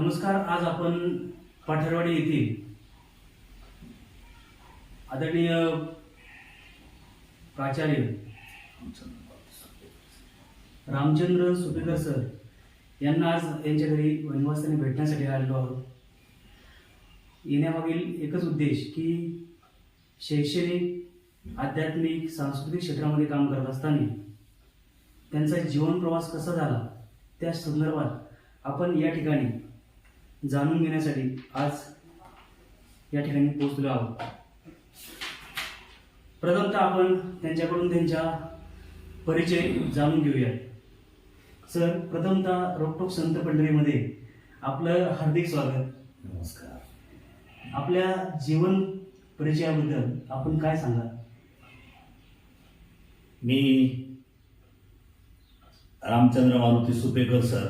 नमस्कार. आज आपण पाठरवाडी येथील आदरणीय प्राचार्य रामचंद्र सुपेकर सर यांना आज यांच्या घरी निवासस्थानी भेटण्यासाठी आलेलो आहोत. येण्यामागील एकच उद्देश की शैक्षणिक, आध्यात्मिक, सांस्कृतिक क्षेत्रामध्ये काम करत असताना त्यांचा जीवन प्रवास कसा झाला त्या संदर्भात आपण या ठिकाणी जाणून घेण्यासाठी आज या ठिकाणी पोहोचलो आहोत. प्रथमतः आपण त्यांच्याकडून त्यांचा परिचय जाणून घेऊया. सर, प्रथमतः रोकटोक संत पंढरीमध्ये आपलं हार्दिक स्वागत. नमस्कार. आपल्या जीवन परिचयाबद्दल आपण काय सांगाल? मी रामचंद्र मारुती सुपेकर सर.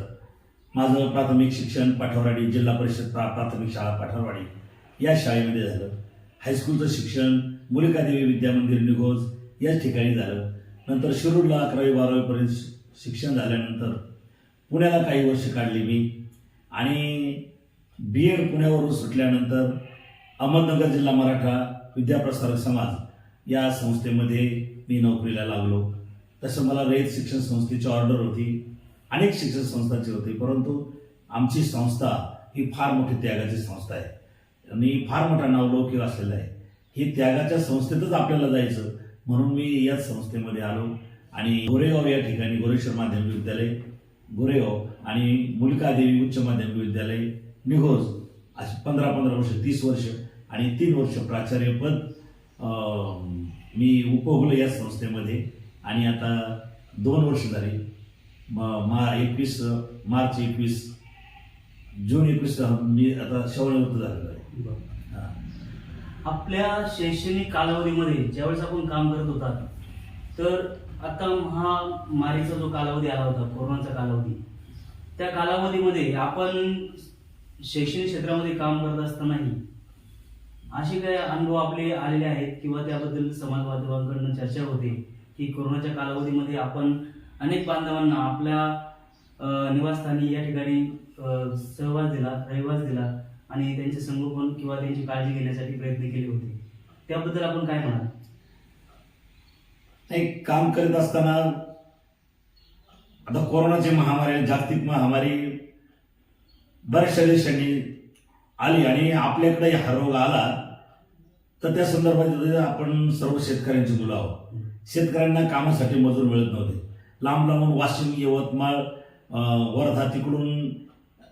माझं प्राथमिक शिक्षण पाठरवाडी जिल्हा परिषद प्राथमिक शाळा पाठरवाडी या शाळेमध्ये झालं. हायस्कूलचं शिक्षण मुलिकादेवी विद्या मंदिर निघोज याच ठिकाणी झालं. नंतर शिरूरला 11वी-12वीपर्यंत शिक्षण झाल्यानंतर पुण्याला काही वर्ष काढली मी आणि BEd पुण्यावरून सुटल्यानंतर अहमदनगर जिल्हा मराठा विद्याप्रसारक समाज या संस्थेमध्ये मी नोकरीला लागलो. तसं मला रयत शिक्षण संस्थेची ऑर्डर होती, अनेक शिक्षण संस्थांची होती, परंतु आमची संस्था ही फार मोठी त्यागाची संस्था आहे आणि फार मोठा नावलौकिक असलेला आहे. ही त्यागाच्या संस्थेतच आपल्याला जायचं म्हणून मी याच संस्थेमध्ये आलो आणि गोरेगाव या ठिकाणी गोरेश्वर माध्यमिक विद्यालय गोरेगाव आणि मुलिकादेवी उच्च माध्यमिक विद्यालय निघोज अशी 15 वर्ष 30 वर्ष आणि 3 वर्ष प्राचार्यपद मी उपभोगलं या संस्थेमध्ये. आणि आता 2 वर्ष झाली. मार्च 21 जून 21 मी आता सेवानिवृत्त झालेलो आहे. आपल्या शैक्षणिक कालावधीमध्ये ज्यावेळेस आपण काम करत होता तर आता महामारीचा जो कालावधी आला होता, कोरोनाचा कालावधी, त्या कालावधीमध्ये आपण शैक्षणिक क्षेत्रामध्ये काम करत असतानाही असे काही अनुभव आपले आलेले आहेत किंवा त्याबद्दल समाज बांधवांकडून चर्चा होते की कोरोनाच्या कालावधीमध्ये आपण अनेक बांधवांना आपल्या निवासस्थानी या ठिकाणी रहिवास दिला आणि त्यांचे संगोपन किंवा त्यांची काळजी घेण्यासाठी प्रयत्न केले होते. त्याबद्दल आपण काय म्हणाल? एक काम करत असताना आता कोरोनाची महामारी, जागतिक महामारी बऱ्याचशा देशांनी आली आणि आपल्याकडे हा रोग आला तर त्या संदर्भात आपण सर्व शेतकऱ्यांची मुलं आहोत. शेतकऱ्यांना कामासाठी मजूर मिळत नव्हते. लांब लांबून वाशिम, यवतमाळ, वर्धा तिकडून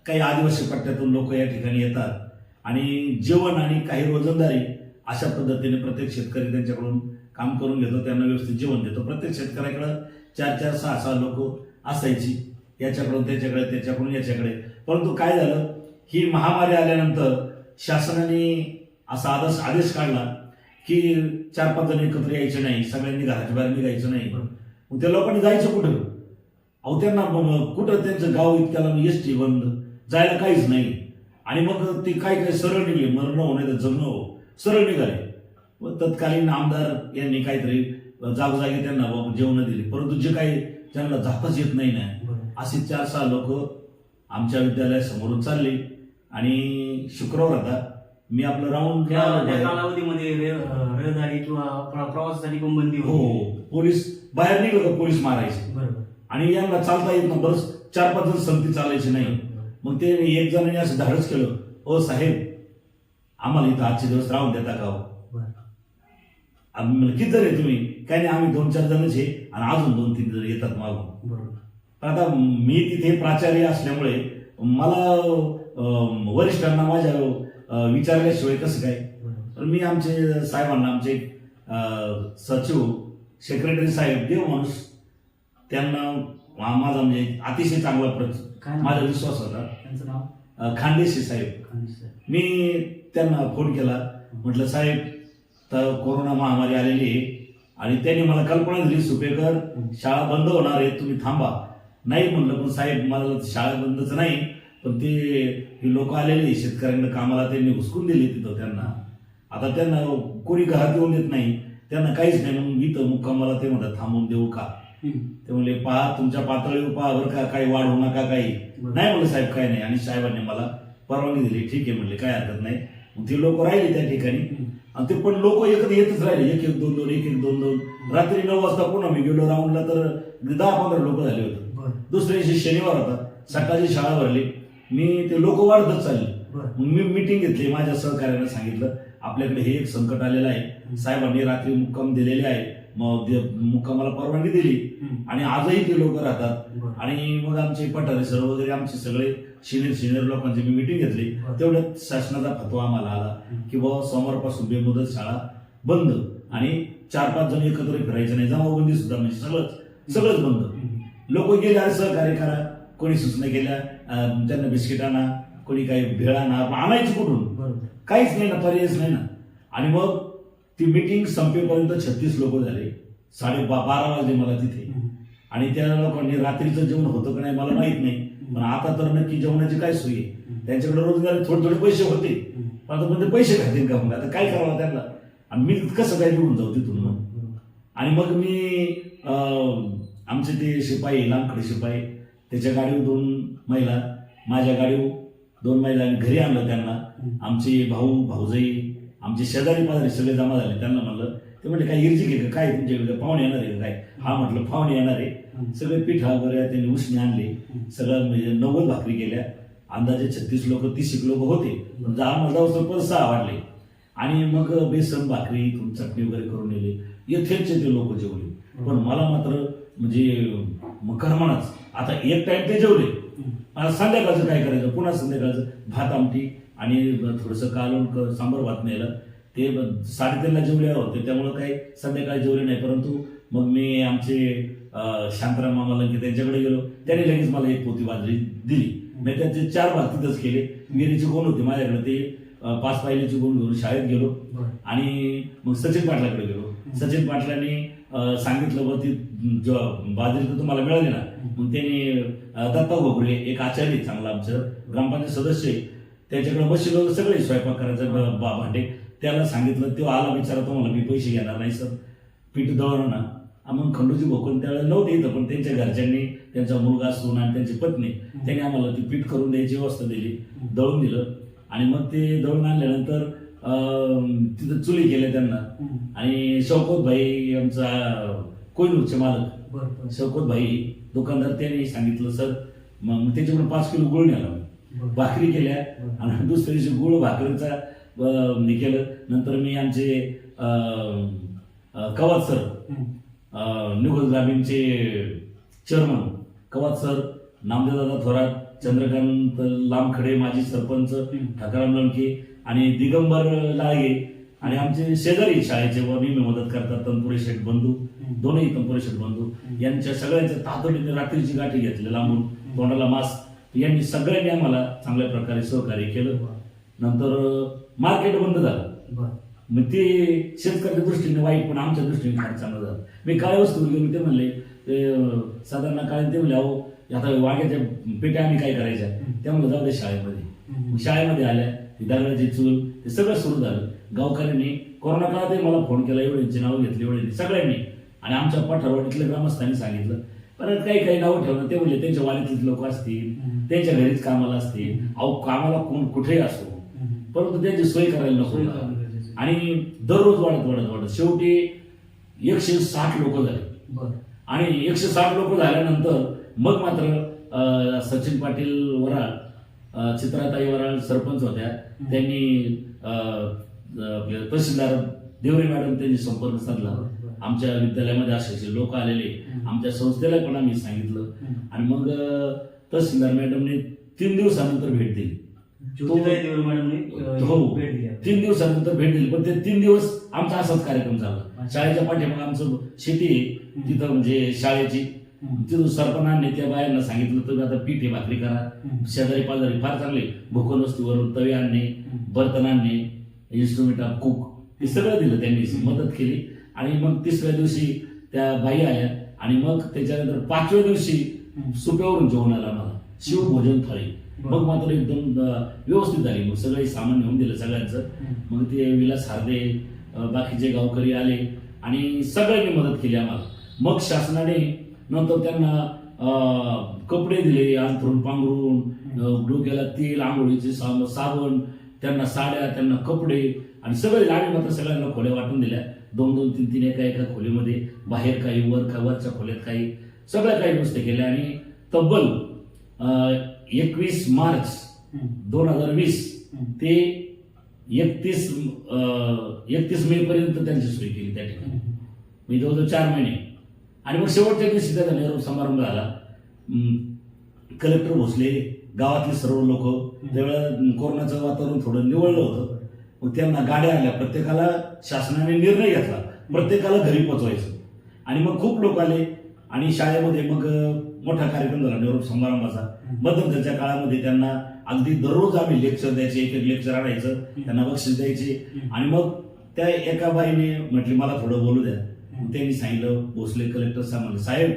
काही आदिवासी पट्ट्यातून लोक या ठिकाणी येतात आणि जेवण आणि काही रोजंदारी अशा पद्धतीने प्रत्येक शेतकरी त्यांच्याकडून काम करून घेतो, त्यांना व्यवस्थित जेवण देतो. प्रत्येक शेतकऱ्याकडं 4-4, 6-6 लोक असायची, याच्याकडून त्याच्याकडे, त्याच्याकडून याच्याकडे. परंतु काय झालं, ही महामारी आल्यानंतर शासनाने असा आदेश काढला की 4-5 जण एकत्र यायचे नाही, सगळ्यांनी घराच्या बाहेर निघायचं नाही. मग त्या लोकांनी जायचं कुठं? अहो त्यांना कुठं त्यांचं गाव इतक्याला ST बंद, जायला काहीच नाही. आणि मग ते काय सरळ निघले, मरण हो नाही तर जगणं हो, सरळ निघाले. व तत्कालीन आमदार यांनी काहीतरी जागोजागी त्यांना जेवण दिली. परंतु जे काही ज्यांना जाताच येत नाही ना असे 4-6 लोक आमच्या विद्यालयासमोरून चालले आणि शुक्रवार आता मी आपलं राऊंड कालावधीमध्ये रहदारी किंवा प्रवासासाठी पण बंदी हो, पोलीस बाहेर निघलं का पोलीस मारायचे. बरोबर. आणि यांना चालता येत ना, बरंच 4-5 जण संगती चालायची नाही. मग ते एक जणांनी असं धाडस केलं, ओ साहेब आम्हाला इथं आजचे दिवस राहून देता का? आम्ही किती जण आहे तुम्ही? काय नाही, आम्ही 2-4 जणच आहे आणि अजून 2-3 जण येतात मागून. आता मी तिथे प्राचार्य असल्यामुळे मला वरिष्ठांना माझ्या विचारल्याशिवाय कसं काय? तर मी आमचे साहेबांना, आमचे सचिव सेक्रेटरी साहेब, देव माणूस, त्यांना माझा म्हणजे अतिशय चांगला माझा विश्वास होता. त्यांचं नाव खांडेशी साहेब. मी त्यांना फोन केला, म्हटलं साहेब तर कोरोना महामारी आलेली आहे आणि त्यांनी मला कल्पना दिली, सुपेकर शाळा बंद होणार आहे, तुम्ही थांबा. नाही म्हणलं, पण साहेब मला शाळा बंदच नाही, पण ते लोक आलेले शेतकऱ्यांना कामाला त्यांनी हुसकून दिली तिथं त्यांना. आता त्यांना कोणी घरात येऊन देत नाही, त्यांना काहीच नाही, म्हणून इथं मुक्कामाला ते म्हणतात थांबवून देऊ का? ते म्हणले पहा तुमच्या पातळीवर पहा बरं का, काही वाढ होऊ नका, काही नाही म्हणलं साहेब काही नाही. आणि साहेबांनी मला परवानगी दिली. ठीक आहे म्हणले, काय हरकत नाही. मग ते लोक राहिले त्या ठिकाणी आणि ते पण लोक एकत्र येतच राहिले, एक एक दोन दोन, एक एक दोन दोन. रात्री 9 वाजता पुन्हा मी गेलो राऊंडला तर 10-15 लोक झाले होते. दुसऱ्या दिवशी शनिवार होता, सकाळची शाळा भरली, मी ते लोक वाढतच चालले. मग मी मीटिंग घेतली, माझ्या सहकार्याने सांगितलं आपल्याकडे हे एक संकट आलेलं आहे, साहेबांनी रात्री मुक्काम दिलेले आहे, मग मुक्कामाला परवानगी दिली आणि आजही ते लोक राहतात. आणि मग आमचे पठारे सर वगैरे आमचे सगळे सिनियर लोकांची मी मीटिंग घेतली. तेवढ्यात शासनाचा फतवा आम्हाला आला की बाबा सोमवारपासून बेमुदत शाळा बंद आणि 4-5 जण एकत्र फिरायचं नाही, जमावबंदी सुद्धा, म्हणजे सगळंच बंद. लोक गेले आणि सहकार्य करा, कोणी सूचना केल्या, त्यांना बिस्किट आणा, कोणी काही भेळ आणा, आणायची कुठून, काहीच नाही ना, पर्यायच नाही ना. आणि मग ती मीटिंग संपेपर्यंत 36 लोक झाले. 12:30 वाजले मला तिथे. आणि त्या लोकांनी रात्रीचं जेवण होतं का नाही मला माहित नाही, पण आता तर नक्की जेवणाची काय सोय आहे. त्यांच्याकडे रोजगार थोडे पैसे होते, पण आता म्हणजे पैसे खातील का, मग आता काय करावं त्यांना, आणि मी कसं काय निघून जाऊ तिथून मग. आणि मग मी आमचे ते शिपाई, लांबकडे शिपाई, त्याच्या गाडीवर 2 महिला, माझ्या गाडीवर 2 महिला, आणि घरी आणलं त्यांना. आमचे भाऊ भाऊजाई, आमचे शेजारी पाजारी सगळे जमा झाले. त्यांना म्हणलं, ते म्हणजे काय इर्जिक आहे का, काय तुमच्याकडे पाहुणे येणार आहे काय. हा म्हटलं पाहुणे येणार आहे. सगळे पीठ वगैरे त्यांनी उसने आणले, सगळं म्हणजे 90 भाकरी केल्या. अंदाजे 36 लोक, 30 लोक होते, आम्हाला जाऊ परत 6 वाढले. आणि मग बेसन भाकरी चटणी वगैरे करून नेले. येथेच ते लोक जेवले. पण मला मात्र म्हणजे करमानाच. आता एक टाइम ते जेवले, आता संध्याकाळचं काय करायचं, पुन्हा संध्याकाळचं भात आमटी आणि थोडंसं कालवण सांबार भात नेलं. ते 3:30ला जेवले होते, त्यामुळे काही संध्याकाळी जेवले नाही. परंतु मग मी आमचे शांताराम मामा लंके त्यांच्याकडे गेलो, त्याने लगेच मला 1 पोती बाजरी दिली. मी त्याचे 4 भाग तिथंच केले. विहिरीचे गुण होते माझ्याकडे, ते 5 पायलीचे गुण घेऊन शाळेत गेलो. आणि मग सचिन पाटलाकडे गेलो. सचिन पाटलांनी सांगितलं बघ ती बाजरी तर तुम्हाला मिळाली ना. मग त्यांनी दत्ता घोगरे, एक आचार्य चांगला आमचं ग्रामपंचायत सदस्य, त्याच्याकडे बसलो, सगळे स्वयंपाक करायचं भांडे, त्याला सांगितलं. तो आला बिचारा, तो मला मी पैसे घेणार नाही सर, पीठ दळण ना. मग खंडूजी भोकून त्यावेळेला नव्हते इथं, पण त्यांच्या घरच्यांनी, त्यांचा मुलगा सून आणि त्यांची पत्नी, त्यांनी आम्हाला ती पीठ करून द्यायची व्यवस्था दिली, दळून दिलं. आणि मग ते दळून आणल्यानंतर तिथं चुली केल्या त्यांना. आणि शौकत भाई आमचा कोयनूरचे मालक, शौकत भाई दुकानदार, त्यांनी सांगितलं सर, मग त्याच्याकडून 5 किलो गुळ नेला, भाकरी केल्या. आणि दुसऱ्या दिवशी गुळ भाकरीचा केलं. नंतर मी आमचे कवात सर, निघोज ग्रामीणचे चेअरमन कवात सर, नामदेवदादा थोरात, चंद्रकांत लांबखडे माजी सरपंच, ठाकराम लंके आणि दिगंबर लाळगे, आणि आमचे शेजारी शाळेचे नेहमी मदत करतात तनपुरे शेठ बंधू, दोन्ही तनपुरे शेठ बंधू, यांच्या सगळ्यांच्या तातडीने रात्रीची गाठी घेतली लांबून, तोंडाला मास्क, यांनी सगळ्यांनी आम्हाला चांगल्या प्रकारे सहकार्य केलं. नंतर मार्केट बंद झालं. मग ते शेतकऱ्याच्या दृष्टीने वाईट, पण आमच्या दृष्टीने फार चांगलं झालं. मी काळ्या वस्तूवर गेलो, ते म्हणले ते साधारण काळे, ते म्हणले अहो आता वाघ्याच्या पेट्या आम्ही काय करायच्या, त्यामुळे जाऊ दे शाळेमध्ये. शाळेमध्ये आल्या, दगडाची चूल, ते सगळं सुरू झालं. गावकऱ्यांनी कोरोना काळातही मला फोन केला, एवढ्यांची नावं घेतली, एवढ्यांनी सगळ्यांनी. आणि आमच्या पठारवाडीतल्या ग्रामस्थांनी सांगितलं. परत काही नावं ठेवलं, ते म्हणले त्यांच्या वाडीतले लोक असतील, त्यांच्या घरीच कामाला असतील, अहो कामाला कोण कुठेही असो, परंतु त्यांची सोय करायला नको. आणि दररोज वाढत शेवटी 160 लोक झाले. आणि 160 लोक झाल्यानंतर मग मात्र सचिन पाटील वराळ, चित्राताई वराळ सरपंच होत्या, त्यांनी तहसीलदार देवरे मॅडम त्यांनी संपर्क साधला. आमच्या विद्यालयामध्ये असे लोक आलेले, आमच्या संस्थेला पण आम्ही सांगितलं. आणि मग तहसीलदार मॅडमने 3 दिवसानंतर भेट दिली. हो, 3 दिवसानंतर भेट दिली. पण ते 3 दिवस आमचा असाच कार्यक्रम झाला. शाळेच्या पाठीमागे आमचं शेती आहे तिथं, म्हणजे शाळेची, तिथून सरपंचांनी त्या बायांना सांगितलं तर आता पीठ भाकरी करा. शेजारी पाजारी फार चांगले, भूकन वस्तूवरून तवे आणणे, बर्तन आणणे, इन्स्ट्रुमेंट ऑफ कुक, हे सगळं दिलं, त्यांनी मदत केली. आणि मग 3ऱ्या दिवशी त्या बाई आल्या. आणि मग त्याच्यानंतर 5व्या दिवशी सुप्यावरून जेवण आला मला, शिवभोजन थाळी. मग मात्र एकदम व्यवस्थित झाली. मग सगळे सामान नेऊन दिलं सगळ्यांचं. मग ते विलास हार्दे, बाकीचे गावकरी आले आणि सगळ्यांनी मदत केली आम्हाला. मग शासनाने नंतर त्यांना कपडे दिले, अंथरून पांघरून, डोक्याला तेल, आंघोळीचे साबण, त्यांना साड्या, त्यांना कपडे आणि सगळे आम्ही मात्र सगळ्यांना खोल्या वाटून दिल्या. 2-2, 3-3 एका खोलीमध्ये, बाहेर काही, वरच्या खोल्यात काही, सगळ्या काही गोष्टी केल्या. आणि तब्बल 21 मार्च 2020 ते 31 मे पर्यंत त्यांची सोय केली त्या ठिकाणी. मी जवळजवळ 4 महिने. आणि मग शेवटच्या दिवशी त्याचा निरोप समारंभ झाला. कलेक्टर भोसले, गावातले सर्व लोक, त्यावेळेला कोरोनाचं वातावरण थोडं निवळलं होतं. मग त्यांना गाड्या आल्या, प्रत्येकाला शासनाने निर्णय घेतला प्रत्येकाला घरी पोचवायचं. आणि मग खूप लोक आले आणि शाळेमध्ये मग मोठा कार्यक्रम झाला निरोप समारंभाचा. मध्यंतरच्या काळामध्ये त्यांना अगदी दररोज आम्ही लेक्चर द्यायचे, एक लेक्चर आणायचं, त्यांना बक्षीस द्यायचे. आणि मग त्या एका बाईने म्हटली मला थोडं बोलू द्या. मग त्यांनी सांगितलं, भोसले कलेक्टर साहेब,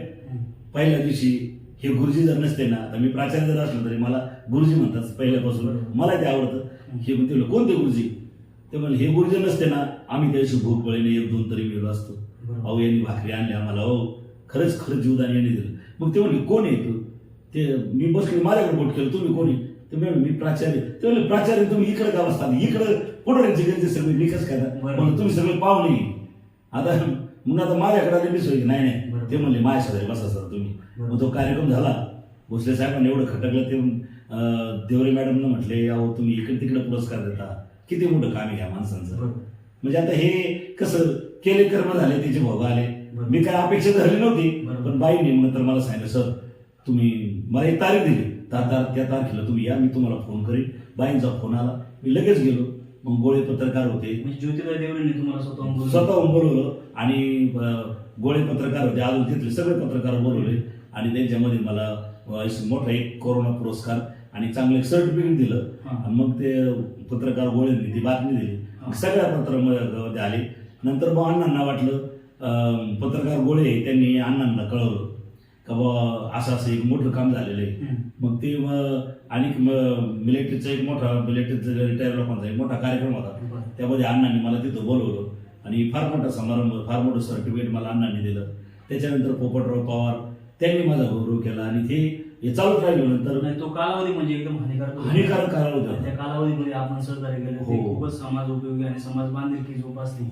पहिल्या दिवशी हे गुरुजी जर नसते ना, तर मी प्राचार्य जर असलो तरी मला गुरुजी म्हणतात पहिल्यापासून, मला ते आवडतं. हे म्हणते कोणते गुरुजी? ते म्हणले हे गुरुजी नसते ना, आम्ही त्या दिवशी भूक पळीने 1-2 तरी मिळलो असतो. अहो यांनी भाकरी आणली आम्हाला, हो खरंच जीवदान यांनी दिलं. मग ते म्हणले कोण आहे तू? ते मी बसले, माझ्याकडे बोट केलं, तुम्ही कोणी? ते म्हणले मी प्राचार्य. ते म्हणले प्राचार्य तुम्ही इकडे का बसता? इकडं पुढे गरजे सगळे मी कसं करा? म्हणून तुम्ही सगळे पाहुणे. आता मग आता माझ्याकडे आले, मी सोय नाही. ते म्हणले माझ्या शेजारी बसा सर तुम्ही. मग तो कार्यक्रम झाला. भोसले साहेबांना एवढं खटकलं, ते देवरे मॅडमनं म्हटले अहो तुम्ही इकडे तिकडे पुरस्कार देता, किती मोठं काम आहे ह्या माणसांचं. म्हणजे आता हे कसं केले कर्म झाले, त्याचे भोग आले. मी काय अपेक्षा धरली नव्हती, पण बाईने नंतर मला सांगितलं सर तुम्ही मला एक तारीख दिली, त्या तारखेला तुम्ही या, मी तुम्हाला फोन करीन. बाईंचा फोन आला, मी लगेच गेलो. मग गोळे पत्रकार होते, ज्योतिबा देवरेंनी तुम्हाला स्वतःहून बोलवलं. आणि गोळे पत्रकार होते, अजून तिथले सगळे पत्रकार बोलवले. आणि त्यांच्यामध्ये मला मोठा एक कोरोना पुरस्कार आणि चांगलं एक सर्टिफिकेट दिलं. आणि मग ते पत्रकार गोळ्यांनी ती बातमी दिली, सगळ्या पत्रामध्ये आले. नंतर मग अण्णांना वाटलं, पत्रकार गोळे त्यांनी अण्णांना कळवलं का बाबा असं असं एक मोठं काम झालेलं आहे. मग ते आणि मिलिटरीचा एक मोठा रिटायर लोकांचा एक मोठा कार्यक्रम होता, त्यामध्ये अण्णांनी मला तिथं बोलवलं. आणि फार मोठा समारंभ, फार मोठं सर्टिफिकेट मला अण्णांनी दिलं. त्याच्यानंतर पोपटराव पवार त्यांनी माझा गौरव केला. आणि हे चालूच राहिलं. नंतर तो कालावधी म्हणजे एकदम हानिकारक कालावधी होता. त्या कालावधीमध्ये आपण सहकार्य केलं, खूपच समाज उपयोगी आणि समाज बांधिलकी जोपासली.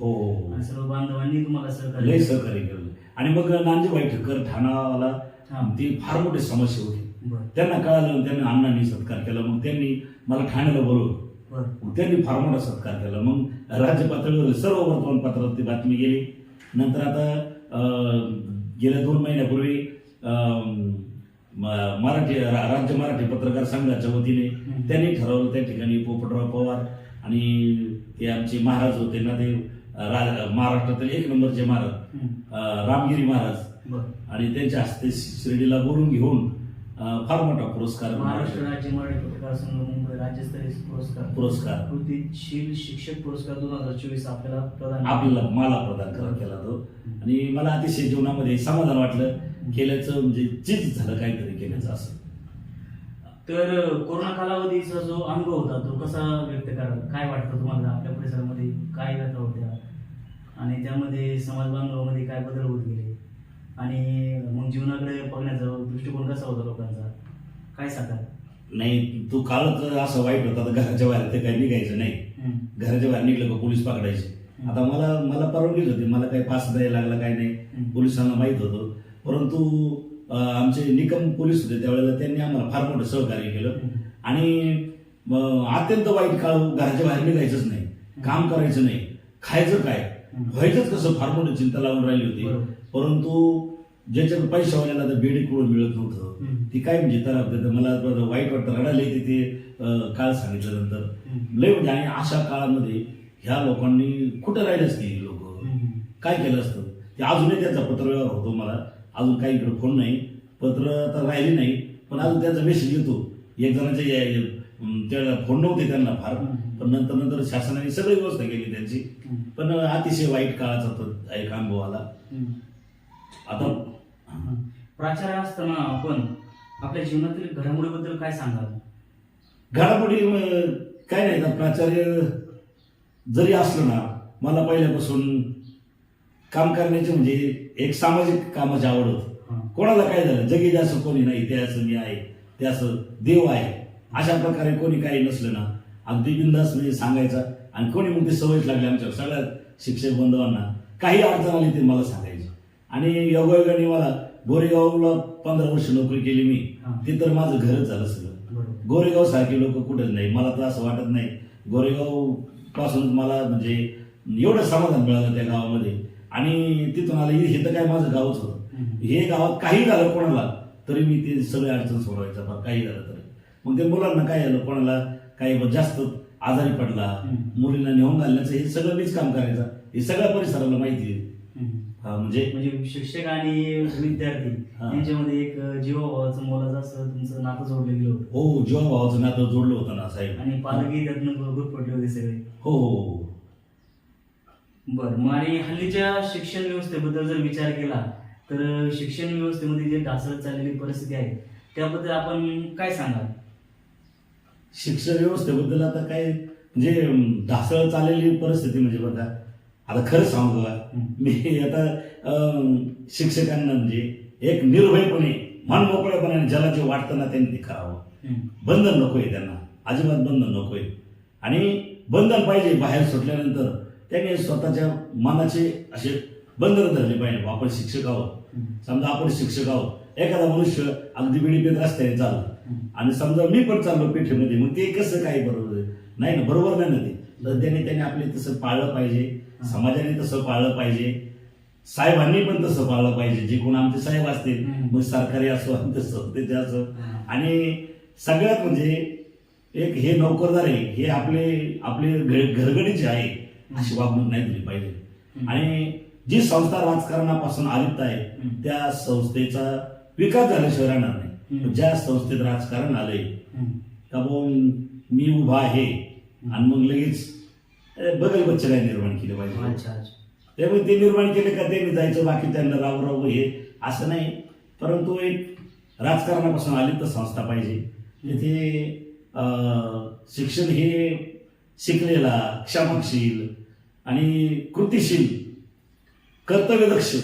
आणि सर्व बांधवांनी तुम्हाला सहकार्य केलं. आणि मग नांजेबाई ठक्कर ठाणाला ती फार मोठी समस्या होती. त्यांना कळालं, त्यांनी अण्णांनी सत्कार केला. मग त्यांनी मला ठाण्याला बोलवलं, त्यांनी फार मोठा सत्कार केला. मग राज्य पातळीवर सर्व वर्तमानपत्रात ती बातमी गेली. नंतर आता गेल्या 2 महिन्यापूर्वी राज्य मराठी पत्रकार संघाच्या वतीने त्यांनी ठरवलं, त्या ठिकाणी पोपटराव पवार आणि ते आमचे महाराज होते ना, ते महाराष्ट्रातील 1 नंबरचे महाराज रामगिरी महाराज, आणि त्यांच्या हस्ते शिर्डीला बोलून घेऊन फार मोठा पुरस्कार, महाराष्ट्र राज्य मराठी पत्रकार संघ मुंबई राज्यस्तरीय पुरस्कार कृतीशील शिक्षक पुरस्कार 2024 आपल्याला मला प्रदान केला तो. आणि मला अतिशय जीवनामध्ये समाधान वाटलं, केल्याचं म्हणजे चीज झालं काहीतरी केल्याचं असं. तर कोरोना कालावधीचा जो अनुभव होता तो कसा व्यक्त कराल? काय वाटतं तुम्हाला? आपल्या परिसरामध्ये काय व्यथा होत्या आणि त्यामध्ये समाज बांधवामध्ये काय बदल होत गेले आणि मग जीवनाकडे बघण्याचा दृष्टिकोन कसा होता लोकांचा, काय सांगाल? नाही, तो काळच असं वाईट होता. तर घराच्या बाहेर ते काही निघायचं नाही. घराच्या बाहेर निघलं का पोलीस पकडायचे. आता मला परवानगीच होती, मला काही पास द्यायला लागला काही नाही, पोलिसांना माहित होतं. परंतु आमचे निकम पोलीस होते त्यावेळेला, त्यांनी आम्हाला फार मोठं सहकार्य केलं. आणि अत्यंत वाईट काळ, घराच्या बाहेर निघायचंच नाही, काम करायचं नाही, खायचं काय, व्हायचंच कसं, फार मोठी चिंता लावून राहिली होती. परंतु ज्याच्याकडे पैशावाल्याला तर बेडी कुठं मिळत नव्हतं, ती काय म्हणजे तर मला वाईट वाटतं, रडायला येते ते काळ सांगितल्यानंतर लय म्हणजे. आणि अशा काळामध्ये ह्या लोकांनी कुठं राहिले असते, लोक काय केलं असतं ते. अजूनही त्याचा पत्रव्यवहार होतो, मला अजून काही इकडे फोन नाही, पत्र तर राहिली नाही, पण अजून त्याचा मेसेज येतो. एक जणांचे त्याला फोन नव्हते त्यांना फार, पण नंतर शासनाने सगळी व्यवस्था केली त्यांची. पण अतिशय वाईट काळाचा तो एक अनुभव आला. आता प्राचार्य असताना आपण आपल्या जीवनातील घडामोडीबद्दल काय सांगाल? घडामोडी काय नाही, तर प्राचार्य जरी असलं ना, मला पहिल्यापासून काम करण्याचे म्हणजे एक सामाजिक कामाची आवड होती. कोणाला काय झालं, जगी असं कोणी नाही, ते असं मी आहे, ते असं देव आहे, अशा प्रकारे कोणी काही नसलं ना अगदी बिंदास म्हणजे सांगायचं आणि कोणी मग ती सवयच लागली आमच्या सगळ्या शिक्षक बांधवांना काही अडचण आली ते मला सांगायचं. आणि योगायोगाने मला गोरेगावला 15 वर्ष नोकरी केली मी. ते तर माझं घरच झालं सगळं. गोरेगाव सारखे लोक कुठेच नाही. मला तर असं वाटत नाही गोरेगाव पासूनच मला म्हणजे एवढं समाधान मिळालं त्या गावामध्ये. आणि तिथून आलं हे तर काय माझं गावच होतं. हे गावात काही झालं कोणाला तरी मी ते सगळे अडचण सोडवायचं बा काही झालं तरी. मग ते मुलांना काय झालं कोणाला काही जास्त आजारी पडला मुलींना नेऊन घालण्याचं हे सगळं मीच काम करायचं. हे सगळ्या परिसराला माहिती आहे. म्हणजे शिक्षक आणि विद्यार्थी यांच्यामध्ये एक जीवाभावाचं मोलाचं असं तुमचं नातं जोडलं गेलं होतं. हो जीवाभावाचं नातं जोडलं होतं ना साहेब. आणि पालकही त्यातनं गुरफटले होते सगळे. हो हो. बरं मग आणि हल्लीच्या शिक्षण व्यवस्थेबद्दल जर विचार केला तर शिक्षण व्यवस्थेमध्ये जे ढासळत चाललेली परिस्थिती आहे त्याबद्दल आपण काय सांगाल? शिक्षण व्यवस्थेबद्दल आता काय म्हणजे ढासळ चाललेली परिस्थिती म्हणजे बघा आता खरं सांगू का मी आता शिक्षकांना म्हणजे एक निर्भयपणे मन मोकळेपणाने ज्याला जे वाटतं ना त्यांनी ते करावं. बंधन नकोय त्यांना अजिबात बंधन नकोय. आणि बंधन पाहिजे बाहेर सुटल्यानंतर त्यांनी स्वतःच्या मनाचे असे बंधन धरले पाहिजे. आपण शिक्षक आहोत समजा आपण शिक्षक आहोत एखादा मनुष्य अगदी बिडी पेट रस्त्याने चालला आणि समजा मी पण चाललो पेठेमध्ये मग ते कसं काय बरोबर नाही ना बरोबर नाही ना ते. तर त्याने आपले तसं पाळलं पाहिजे. समाजाने तसं पाळलं पाहिजे. साहेबांनी पण तसं पाळलं पाहिजे. जे कोण आमचे साहेब असतील मग सरकारी असो तसं ते असो. आणि सगळ्यात म्हणजे एक हे नोकरदार आहे हे आपले घरगडीचे आहे अशी वागणूक नाही दिली पाहिजे. आणि जी संस्था राजकारणापासून आलिप्त आहे त्या संस्थेचा विकास झाल्याशिवाय राहणार नाही. ज्या संस्थेत राजकारण आलंय का मी उभा आहे आणि मग लगेच बगल बच्चे काय निर्माण केले पाहिजे. त्यामुळे ते निर्माण केले का त्यांनी जायचं बाकी त्यांना राव हे असं नाही. परंतु एक राजकारणापासून आलिप्त संस्था पाहिजे. तिथे शिक्षण हे शिकलेला क्षमाशील आणि कृतिशील कर्तव्यदक्ष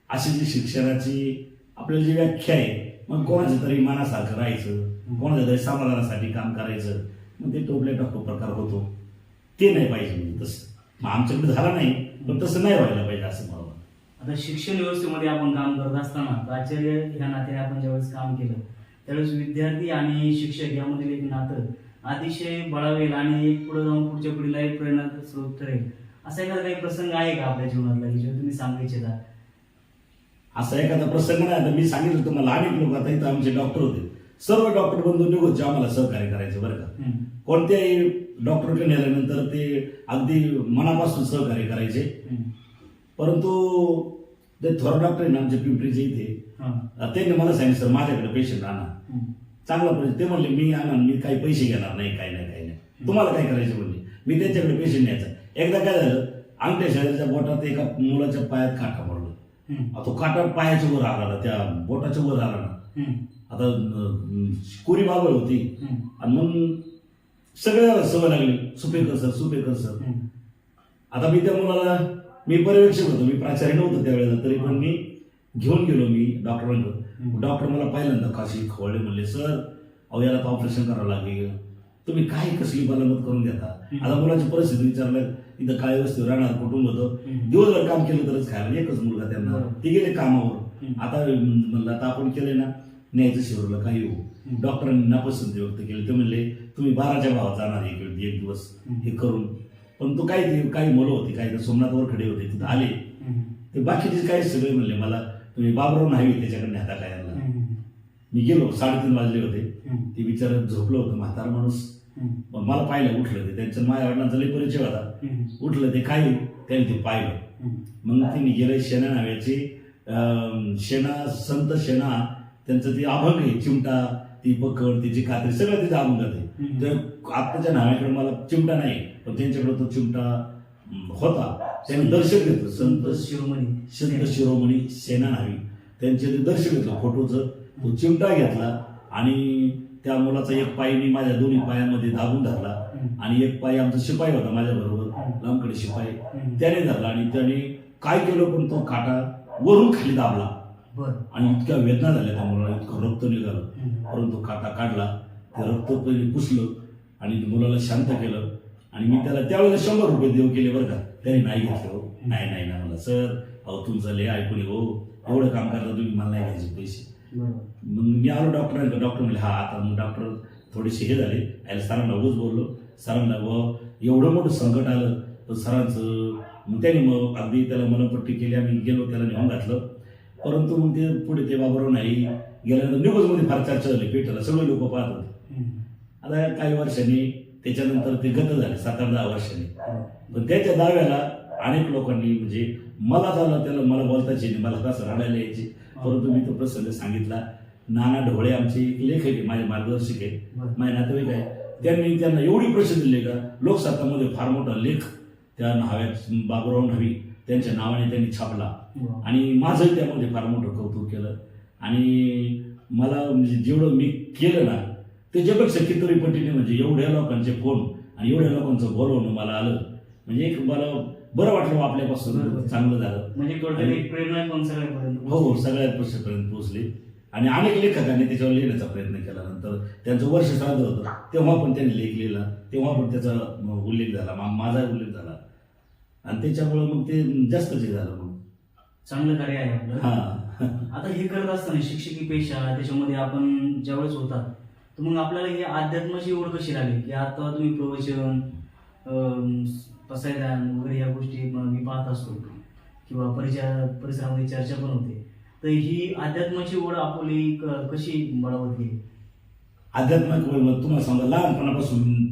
अशी जी शिक्षणाची आपल्याला जी व्याख्या आहे मग कोणाच्या तरी मनासारखं राहायचं कोणाच्या तरी समाधानासाठी काम करायचं मग ते टोपल्या टाकतो प्रकार होतो ते नाही पाहिजे. म्हणजे तसं आमच्याकडे झालं नाही पण तसं नाही व्हायला पाहिजे असं मला. आता शिक्षण व्यवस्थेमध्ये आपण काम करत असताना प्राचार्य ह्या नात्याने आपण ज्यावेळेस काम केलं त्यावेळेस विद्यार्थी आणि शिक्षक यामधील एक नातं अतिशय बळावेल आणि एक पुढे जाऊन पुढच्या पिढीला एक प्रेरणा स्रोत ठरेल असा एखादा काही प्रसंग आहे का आपल्या जीवनातला की जो तुम्ही सांगू इच्छिता? असा एखादा प्रसंग नाही. आता मी सांगितलं तुम्हाला अनेक लोक आता इथं आमचे डॉक्टर होते सर्व डॉक्टर बंधू निघून आम्हाला सहकार्य करायचं बरं का. कोणत्याही डॉक्टरकडे नेल्यानंतर ते अगदी मनापासून सहकार्य करायचे. परंतु ते थोर डॉक्टर आहे ना आमच्या पिंपरीचे इथे त्यांनी मला सांगितलं सर माझ्याकडे पेशंट आणा चांगला पैसे. ते म्हणले मी आणा मी काही पैसे घेणार नाही काही नाही तुम्हाला काय करायचं म्हणले. मी त्यांच्याकडे पेशंट न्यायचा. एकदा काय झालं अंगठ्या शेजारच्या बोटात एका मुलाच्या पायात काटा पडला. तो काटा पायाच्या वर आला त्या बोटाच्या वर आला ना. आता कोरी बाबळ होती आणि मग सगळ्या सवय लागली सुपेकर सर. आता मी त्या मुलाला मी पर्यवेक्षक होतो मी प्राचार्य नव्हतो त्यावेळेला तरी पण मी घेऊन गेलो मी डॉक्टरांकडे. डॉक्टर मला पहिल्यांदा काशी खवळले म्हणले सर अहो याला तर ऑपरेशन करावं लागेल तुम्ही काही कसली मत करून देता. आता मुलाची परिस्थिती विचारलं इथं काय वस्तू राहणार कुटुंब होतं दिवसभर काम केलं तरच खायला एकच मुलगा त्यांना ते गेले कामावर. आता म्हणलं आता आपण केले ना न्यायचं शिवरलं काही हो. डॉक्टरांनी नापसंती व्यक्त केली ते म्हणले तुम्ही 12च्या भावात जाणार एक दिवस हे करून. पण तो काही मुलं होती काही सोमनाथवर खडे होते तिथं आले ते बाकीचे काही सगळे म्हणले मला तुम्ही बाबराव नाही त्याच्याकडे न्याता काय आणला. मी गेलो 3:30 वाजले होते. ते विचारत झोपलं होतं म्हातार माणूस. मला पाहिलं उठलं ते त्यांच्या माझ्या वडिलांचा लई परिचय होता. उठलं ते काही त्यांनी ते पाहिलं. मग त्यांनी गेलं शेणा नावाचे संत शेणा त्यांचं ते अभंग आहे चिमटा ती पकड तिची कात्री सगळं तिथे अभंगात आहे. तर आत्ताच्या नावाकडे मला चिमटा नाही पण त्यांच्याकडे तो चिमटा होता. त्यांनी दर्शन घेतलं संत शिरोमणी सेना नावी त्यांचे ते दर्शन घेतलं फोटोचं. तो चिमटा घेतला आणि त्या मुलाचा एक पाय मी माझ्या दोन्ही पायामध्ये दाबून धरला आणि एक पाय आमचा शिपाई होता माझ्या बरोबर लांबकडे शिपाई त्याने धरला आणि त्याने काय केलं पण तो काटा वरून खाली दाबला आणि इतक्या वेदना झाल्या त्या मुलाला इतकं रक्त निघालं परंतु काटा काढला ते रक्त पुसलं आणि मुलाला शांत केलं. आणि मी त्याला त्यावेळेला 100 रुपये देऊ केले बरं का. त्याने नाही घेतलं. हो नाही ना मला सर, अहो तुमचं लय ऐकून हो, एवढं काम करता तुम्ही, मला नाही घ्यायचे पैसे. मग मी आलो डॉक्टरांकडे. डॉक्टर म्हणले हा आता. मग डॉक्टर थोडेसे हे झाले. याला सरांना उगाच बोललो. सरांना एवढं मोठं संकट आलं तर सरांचं मग त्यांनी मग अगदी त्याला मनपट्टी केली. आम्ही गेलो, त्याला नेऊन घातलं. परंतु मग ते पुढे ते बाबराव नाही गेल्यानंतर न्यूजमध्ये फार चर्चा झाली. पेटला सगळे लोक पाहत होते. आता काही वर्षांनी त्याच्यानंतर ते गत झाले 7-10 वर्षांनी. पण त्याच्या दाव्याला अनेक लोकांनी म्हणजे मला झालं त्याला मला बोलताच येईल, मला कसं रडायला यायची. परंतु मी तो प्रसंग सांगितला. नाना ढोळे आमचे एक लेखक आहे, माझे मार्गदर्शक आहे, माझे नातेवाईक आहे. त्यांनी त्यांना एवढी प्रसिद्धी दिली का लोकसत्तामध्ये फार मोठा लेख त्या न्हाव्यात बाबुराव न्हावी त्यांच्या नावाने त्यांनी छापला. आणि माझंही त्यामध्ये फार मोठं कौतुक केलं. आणि मला म्हणजे जेवढं मी केलं ना त्याच्यापेक्षा कितीतरी पटीने म्हणजे एवढ्या लोकांचे फोन आणि एवढ्या लोकांचं बोलवणं मला आलं. म्हणजे एक मला बरं वाटलं आपल्यापासून चांगलं झालं. म्हणजे प्रेरणा पण सगळ्यापर्यंत. हो सगळ्यात पर्यंत पोहोचली. आणि अनेक लेखकांनी त्याच्यावर लिहिण्याचा प्रयत्न केला. नंतर त्यांचं वर्ष श्राद्ध होतं तेव्हा पण त्यांनी लेख लिहिला, तेव्हा पण त्याचा उल्लेख झाला, माझा उल्लेख झाला. आणि त्याच्यामुळे मग ते जास्तच हे झालं. मग चांगलं कार्य आहे आपलं. हा आता हे करत असताना शिक्षकी पेशा त्याच्यामध्ये आपण ज्यावेळेस होता तर मग आपल्याला ही अध्यात्माची ओढ कशी लागली की आता तुम्ही प्रवचन पसायदान वगैरे या गोष्टी मी पाहत असतो किंवा परिसरामध्ये चर्चा पण होते. तर ही अध्यात्माची ओढ आपली कशी बळावत गेली? आध्यात्मिक तुम्हाला सांगा लहानपणापासून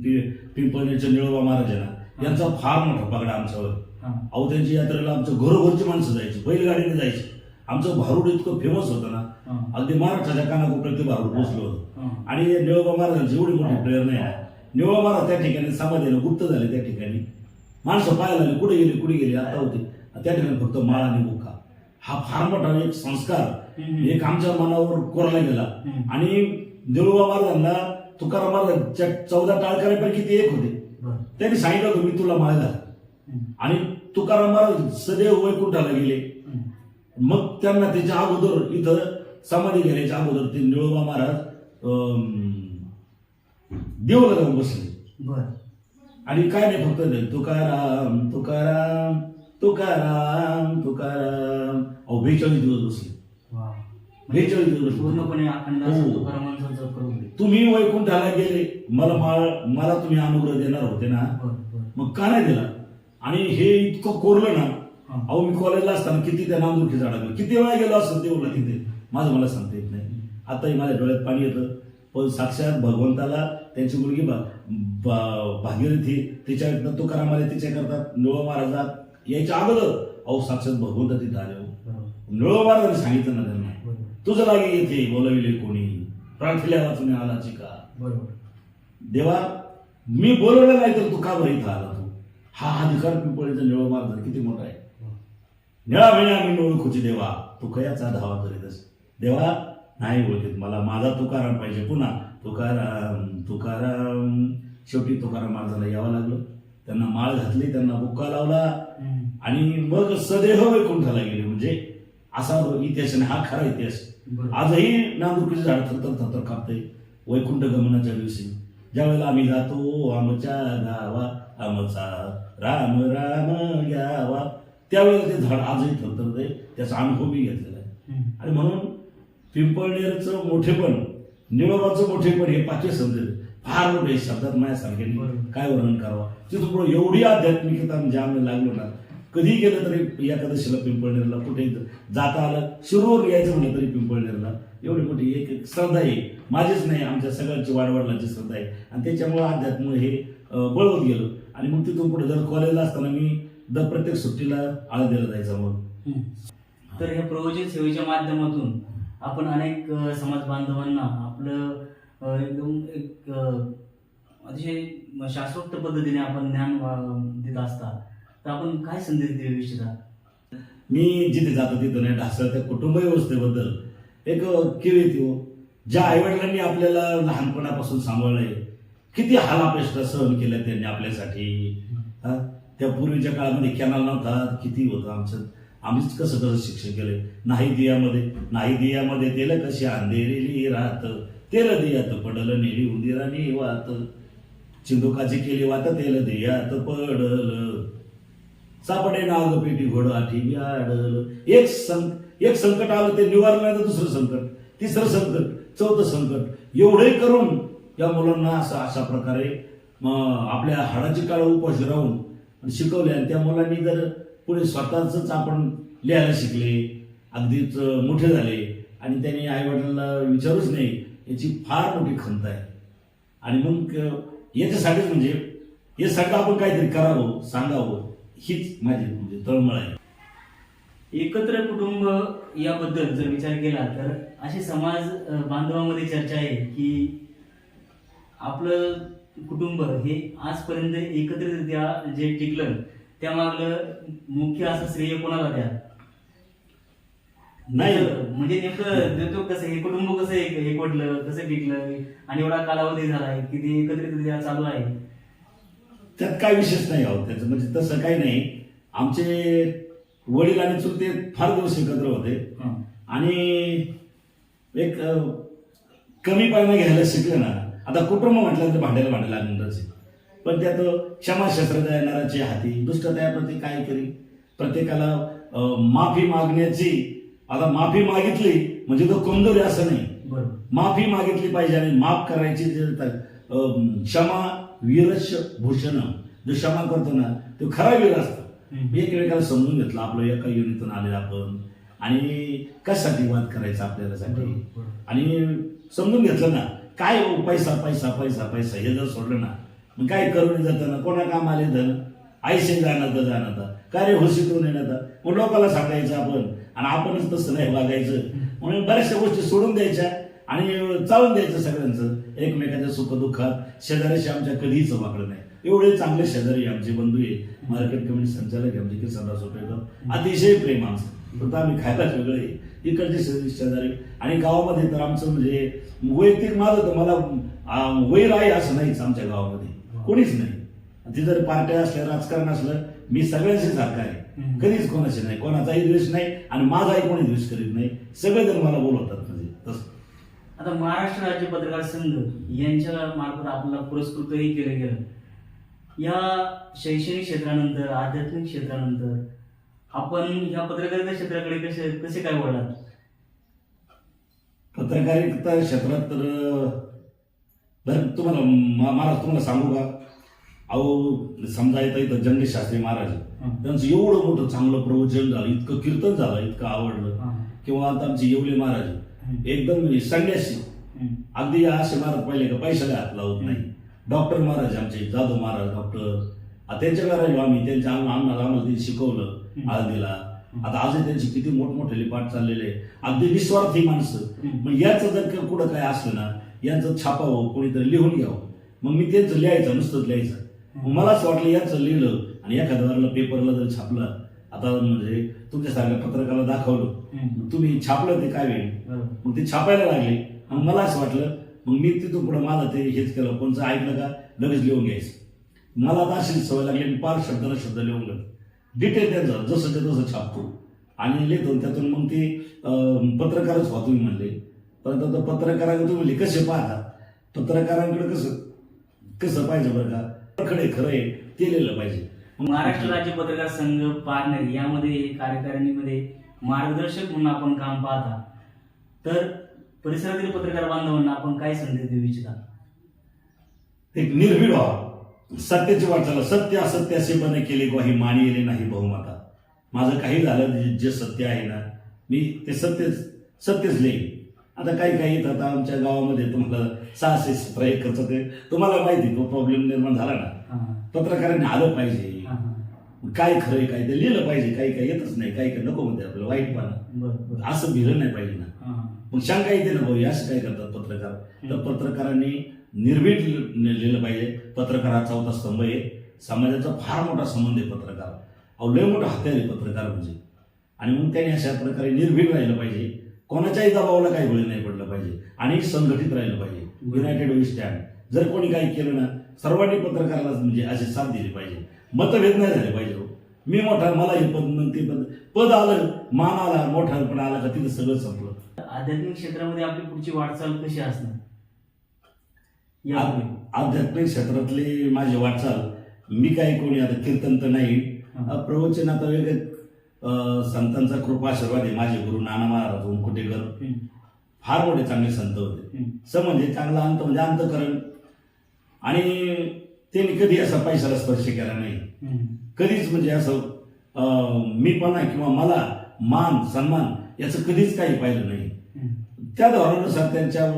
पिंपळनेरच्या निळोबा महाराज आहे ना यांचा फार मोठा पगडा आमच्यावर. अहो त्यांची यात्रेला आमच्या घरोघरची माणसं जायची, बैलगाडीने जायची. आमचं भारूड इतकं फेमस होतं ना अगदी महाराष्ट्राच्या कानाकोपऱ्यात ते भारूड पोचलं होतं. आणि निळोबा महाराजांची एवढी मोठी प्रेरणा आहे. निळोबा महाराज त्या ठिकाणी समाधीला गुप्त झाले. त्या ठिकाणी माणसं पाहायला लागली कुठे गेली आता होते. त्या ठिकाणी फक्त माळ आणि मुखा हा फार मोठा एक संस्कार एक आमच्या मनावर कोरला गेला. आणि निळोबा महाराजांना तुकाराम महाराजांच्या 14 टाळकऱ्यांपैकी ते एक होते. त्यांनी सांगितलं होतं मी तुला माळ घाल. आणि तुकाराम महाराज सदैव वैकुंठाला गेले. मग त्यांना त्याच्या अगोदर इथं समाधी घेण्याच्या अगोदर ते निळोबा महाराज देवाला जाऊन बसले. आणि काय नाही फक्त तुकाराम तुकाराम तुकाराम तुकाराम 42 दिवस बसले. 42 दिवस पूर्णपणे तुम्ही वैकुंठाला गेले, मला तुम्ही अनुग्रह देणार होते ना, मग का नाही दिला? आणि हे इतकं कोरलं ना. अहो मी कॉलेजला असताना किती त्या नामदुखी अडकलं, किती वेळा गेलो असं देऊला तिथे माझं मला सांगता येत नाही. आताही माझ्या डोळ्यात पाणी येतं. पण साक्षात भगवंताला त्यांची मुलगी भागीरथी तिच्या तुकाराम आले तिच्या करतात निळोबा महाराजात यायच्या अगोदर अहो साक्षात भगवंत तिथं आले. निळोबा महाराजांनी सांगितलं ना त्यांना तुझं लागे येते बोलविले कोणी प्रार्थील्या वाचून आलाची का. देवा मी बोलवलं नाही तर तू का बरं इथं आला? तू हा अधिकार पिंपळीचा निळोबा महाराज किती मोठा आहे. निळा मिळा मी ओळखूची देवा तू कयाचा धावा करीतस. देवा नाही ओळखीत मला माझा तुकाराम पाहिजे. पुन्हा तुकाराम तुकाराम. शेवटी तुकाराम महाराजांना यावं लागलं. त्यांना माळ घातली, त्यांना बुक्का लावला आणि मग सदैव वैकुंठाला गेले. म्हणजे असा इतिहास नाही, हा खरा इतिहास. आजही नांदुरकीचं झाड थरथर कापतंय वैकुंठ गमनाच्या दिवशी. ज्यावेळेला आम्ही जातो आमच्या गावा आमचा राम राम घ्यावा त्यावेळेला ते झाड आजही थरथरतंय. त्याचा अनुभव मी घेतलेला आहे. आणि म्हणून पिंपळनेरचं मोठेपण निळोबाचं मोठेपण हे पाचवे समजेल फार मोठे शब्दात माझ्यासारख्यांनी काय वर्णन करावं. तिथून पुढे एवढी आध्यात्मिकता म्हणजे आम्ही लागलो ना. कधी गेलं तरी एकादशीला पिंपळनेरला कुठे जाता आलं, शिरूर यायचं म्हणलं तरी पिंपळनेरला एवढी मोठी एक श्रद्धा आहे. माझीच नाही आमच्या सगळ्यांची वाडवडिलांची श्रद्धा आहे. आणि त्याच्यामुळे अध्यात्म हे बळवत गेलं. आणि मग तिथून पुढे जर कॉलेजला असताना मी प्रत्येक सुट्टीला आळंदीला जायचा. मग तर ह्या प्रवचन सेवेच्या माध्यमातून आपण अनेक समाज बांधवांना आपलं एकदम एक अतिशय शास्त्रोक्त पद्धतीने आपण ज्ञान देत असता. तर आपण काय संदेश देऊ इच्छिता? मी जिथे जातो तिथं नाही ढासळत्या कुटुंब व्यवस्थेबद्दल एक किवी येते. ज्या आईवडिलांनी आपल्याला लहानपणापासून सांभाळलंय, किती हालापेष्टा सहन केल्या त्यांनी आपल्यासाठी. त्या पूर्वीच्या काळामध्ये कॅनल नव्हता, किती होतं आमचं. आम्हीच कसं शिक्षण केलंय. नाही दियामध्ये तेल कशी अंधेरेली राहत तेल देयात पडल नेली उंदिराने वात, चिंदुकाची केली वात तेल देयात पडल, सापडे नाग पेटी घोड आठी आडल. एक संकट आलं ते निवारलं नाही तर दुसरं संकट, तिसरं संकट, चौथं संकट, एवढे करून या मुलांना अशा प्रकारे आपल्या हाडाची काळ उपाशी राहून शिकवले. आणि त्या मुलांनी जर पुढे स्वतःच आपण लिहायला शिकले, अगदीच मोठे झाले आणि त्यांनी आईवडिलांना विचारूच नाही, याची फार मोठी खंत आहे. आणि मग याच्यासाठीच म्हणजे यासाठी आपण काहीतरी करावं, सांगावं, हीच माझी म्हणजे तळमळ आहे. एकत्र कुटुंब याबद्दल जर विचार केला तर अशी समाज बांधवांमध्ये चर्चा आहे की आपलं कुटुंब हे आजपर्यंत एकत्रितरित्या जे टिकलं त्यामागलं मुख्य असं श्रेय कोणाला द्या? नाही म्हणजे नेमकं देतो कसं हे कुटुंब कसं एकवटलं, कसं टिकलं आणि एवढा कालावधी झालाय की ते एकत्रितरित्या चालू आहे? त्यात काय विशेष नाही आहोत त्याचं, म्हणजे तसं काही नाही. आमचे वडील आणि चुलते फार दिवस एकत्र होते आणि एक कमीपणा घ्यायला शिकले ना. आता कुटुंब म्हटल्यानंतर भांडायला लागणारच, पण त्यात क्षमाशास्त्र येणाराची हाती दुष्टतयाप्रती काय करी, प्रत्येकाला माफी मागण्याची. आता माफी मागितली म्हणजे तो कमजोरी असं नाही, माफी मागितली पाहिजे आणि माफ करायची. क्षमा वीरश भूषण, जो क्षमा करतो ना तो खरा वीर असतो. एकमेकाला समजून घेतलं, आपलं एका युनिटून आले आपण आणि कशासाठी वाद करायचा आपल्याला आणि समजून घेतलं ना. काय पैसा पैसा पैसा पैसा हे जर सोडलं ना मग काय करून जातं ना, कोणा काम आले धन आईशे जाणं काय रे हुशीतून येणं, मग लोकांना सांगायचं आपण आणि आपणच तसं नाही वागायचं. म्हणून बऱ्याचशा गोष्टी सोडून द्यायच्या आणि चालून द्यायचं सगळ्यांचं. एकमेकाच्या सुखदुःखात शेजाऱ्याशी आमच्या कधीच वाकडं नाही. एवढे चांगले शेजारी आमचे बंधू आहे, मार्केट कमिटी संचालक आहे आमचे किसनराव सोपेकर, अतिशय प्रेम आमचं. फक्त आम्ही खायलाच वेगळे इकडचे शेजारी. आणि गावामध्ये तर आमचं म्हणजे वैयक्तिक माझं तर मला वैर आहे असं नाहीच आमच्या गावामध्ये कोणीच नाही. ती जर पार्ट्या असल्या राजकारण असलं मी सगळ्यांशी सारखा आहे, कधीच कोणाशी नाही, कोणाचाही द्वेष नाही आणि माझाही कोणी द्वेष करीत नाही. सगळेजण मला बोलवतात म्हणजे तसं. आता महाराष्ट्र राज्य पत्रकार संघ यांच्या मार्फत आपल्याला पुरस्कृतही केलं गेलं. या शैक्षणिक क्षेत्रानंतर आध्यात्मिक क्षेत्रानंतर आपण या पत्रकारिता क्षेत्राकडे कसे काय वळलात? पत्रकारिता क्षेत्रात तर तुम्हाला सांगू का, अहो समजा इथं जगदीश शास्त्री महाराज त्यांचं एवढं मोठं चांगलं प्रवचन झालं, इतकं कीर्तन झालं, इतकं आवडलं. किंवा आता आमचे येवले महाराज एकदम संन्यासी, अगदी असे महाराज पाहिले का पैशाला हात लावत नाही. डॉक्टर महाराज आमचे जाधव महाराज डॉक्टर, त्यांच्याकडे राहिलो आम्ही, त्यांच्या आम्हाला ते शिकवलं आळंदीला. आता आजही त्यांचे किती मोठमोठे पाठ चाललेले, अगदी निस्वार्थी माणसं. मग याचं जर कुठं काय असलं ना यांचं छापावं, कोणीतरी लिहून घ्यावं. मग मी त्यांचं लिहायचं, नुसतंच लिहायचं. मग मला असं वाटलं याचं लिहिलं आणि एखाद्या पेपरला जर छापलं, आता म्हणजे तुमच्यासारख्या पत्रकाला दाखवलं, तुम्ही छापलं ते काय वेळ, मग ते छापायला लागले. मग मला असं वाटलं, मग मी तिथून पुढे माझं ते हेच केलं, कोणचं ऐकलं का लगेच लिहून घ्यायचं. मला आता अशी सवय लागली, मी पार शब्दाला शब्द लिहून घेतो, डिटेल त्यांचं जसं ते तसं छापतो आणि लिहितो. त्यातून मग ते पत्रकारच व्हा तुम्ही म्हणले. परंतु आता पत्रकारांकडे तुम्ही कसे पाहता, पत्रकारांकडे कसं पाहिजे बरं का, खरे खरंय ते लिहिलं पाहिजे. महाराष्ट्र राज्य पत्रकार संघ पारनेर यामध्ये कार्यकारिणीमध्ये मार्गदर्शक म्हणून आपण काम पाहता, तर परिसरातील पत्रकार बांधवांना आपण काय संदेश देऊ इच्छिता? एक निर्भीड व्हा, सत्याची वाटचाल, सत्य असत्यासेपणे केले ग्वाही मानिले नाही बहुमता. माझं काही झालं जे सत्य आहे ना मी ते सत्यच लिहीन. आता काही येतात आमच्या गावामध्ये, तुम्हाला 617 एकरचा ते तुम्हाला माहिती, तो प्रॉब्लेम निर्माण झाला ना. पत्रकारांनी आलं पाहिजे, काय खरंय काय ते लिहिलं पाहिजे. काही येतच नाही, काही नको म्हणते आपलं वाईटपणा, असं भिलं नाही पाहिजे ना. मग शंका येते ना, भाऊ असं काय करतात पत्रकार. तर पत्रकारांनी निर्भीड लिहिलं पाहिजे. पत्रकार हा चौथा स्तंभ आहे, समाजाचा फार मोठा संबंध आहे पत्रकार. अहो लय मोठा हत्यार आहे पत्रकार म्हणजे. आणि मग त्यांनी अशा प्रकारे निर्भीड राहिलं पाहिजे, कोणाच्याही दबावाला काही बळी नाही पडलं पाहिजे आणि संघटित राहिलं पाहिजे. United we stand. जर कोणी काही केलं ना सर्वांनी पत्रकाराला म्हणजे अशी साथ दिली पाहिजे, मतभेद नाही झाले पाहिजे. मी मोठा, मला हे पद, मग ते पद आलं, मान आला, मोठा पण आला का तिथं सगळं संपलं. आध्यात्मिक क्षेत्रामध्ये आपली पुढची वाटचाल कशी असणार? यापूर्वी? आध्यात्मिक क्षेत्रातली माझी वाटचाल, मी काही कोणी आता कीर्तन तर नाही, प्रवचन आता वेगळे संतांचा कृपा आशीर्वाद आहे. माझे गुरु नाना महाराज ओमकुटेकर फार मोठे चांगले संत होते. म्हणजे चांगला अंत म्हणजे अंतकरण, आणि त्यांनी कधी असा पैशाला स्पर्श केला नाही. कधीच म्हणजे असं मीपणा किंवा मला मान सन्मान याचं कधीच काही पाहिलं नाही. त्या धोरणानुसार त्यांच्या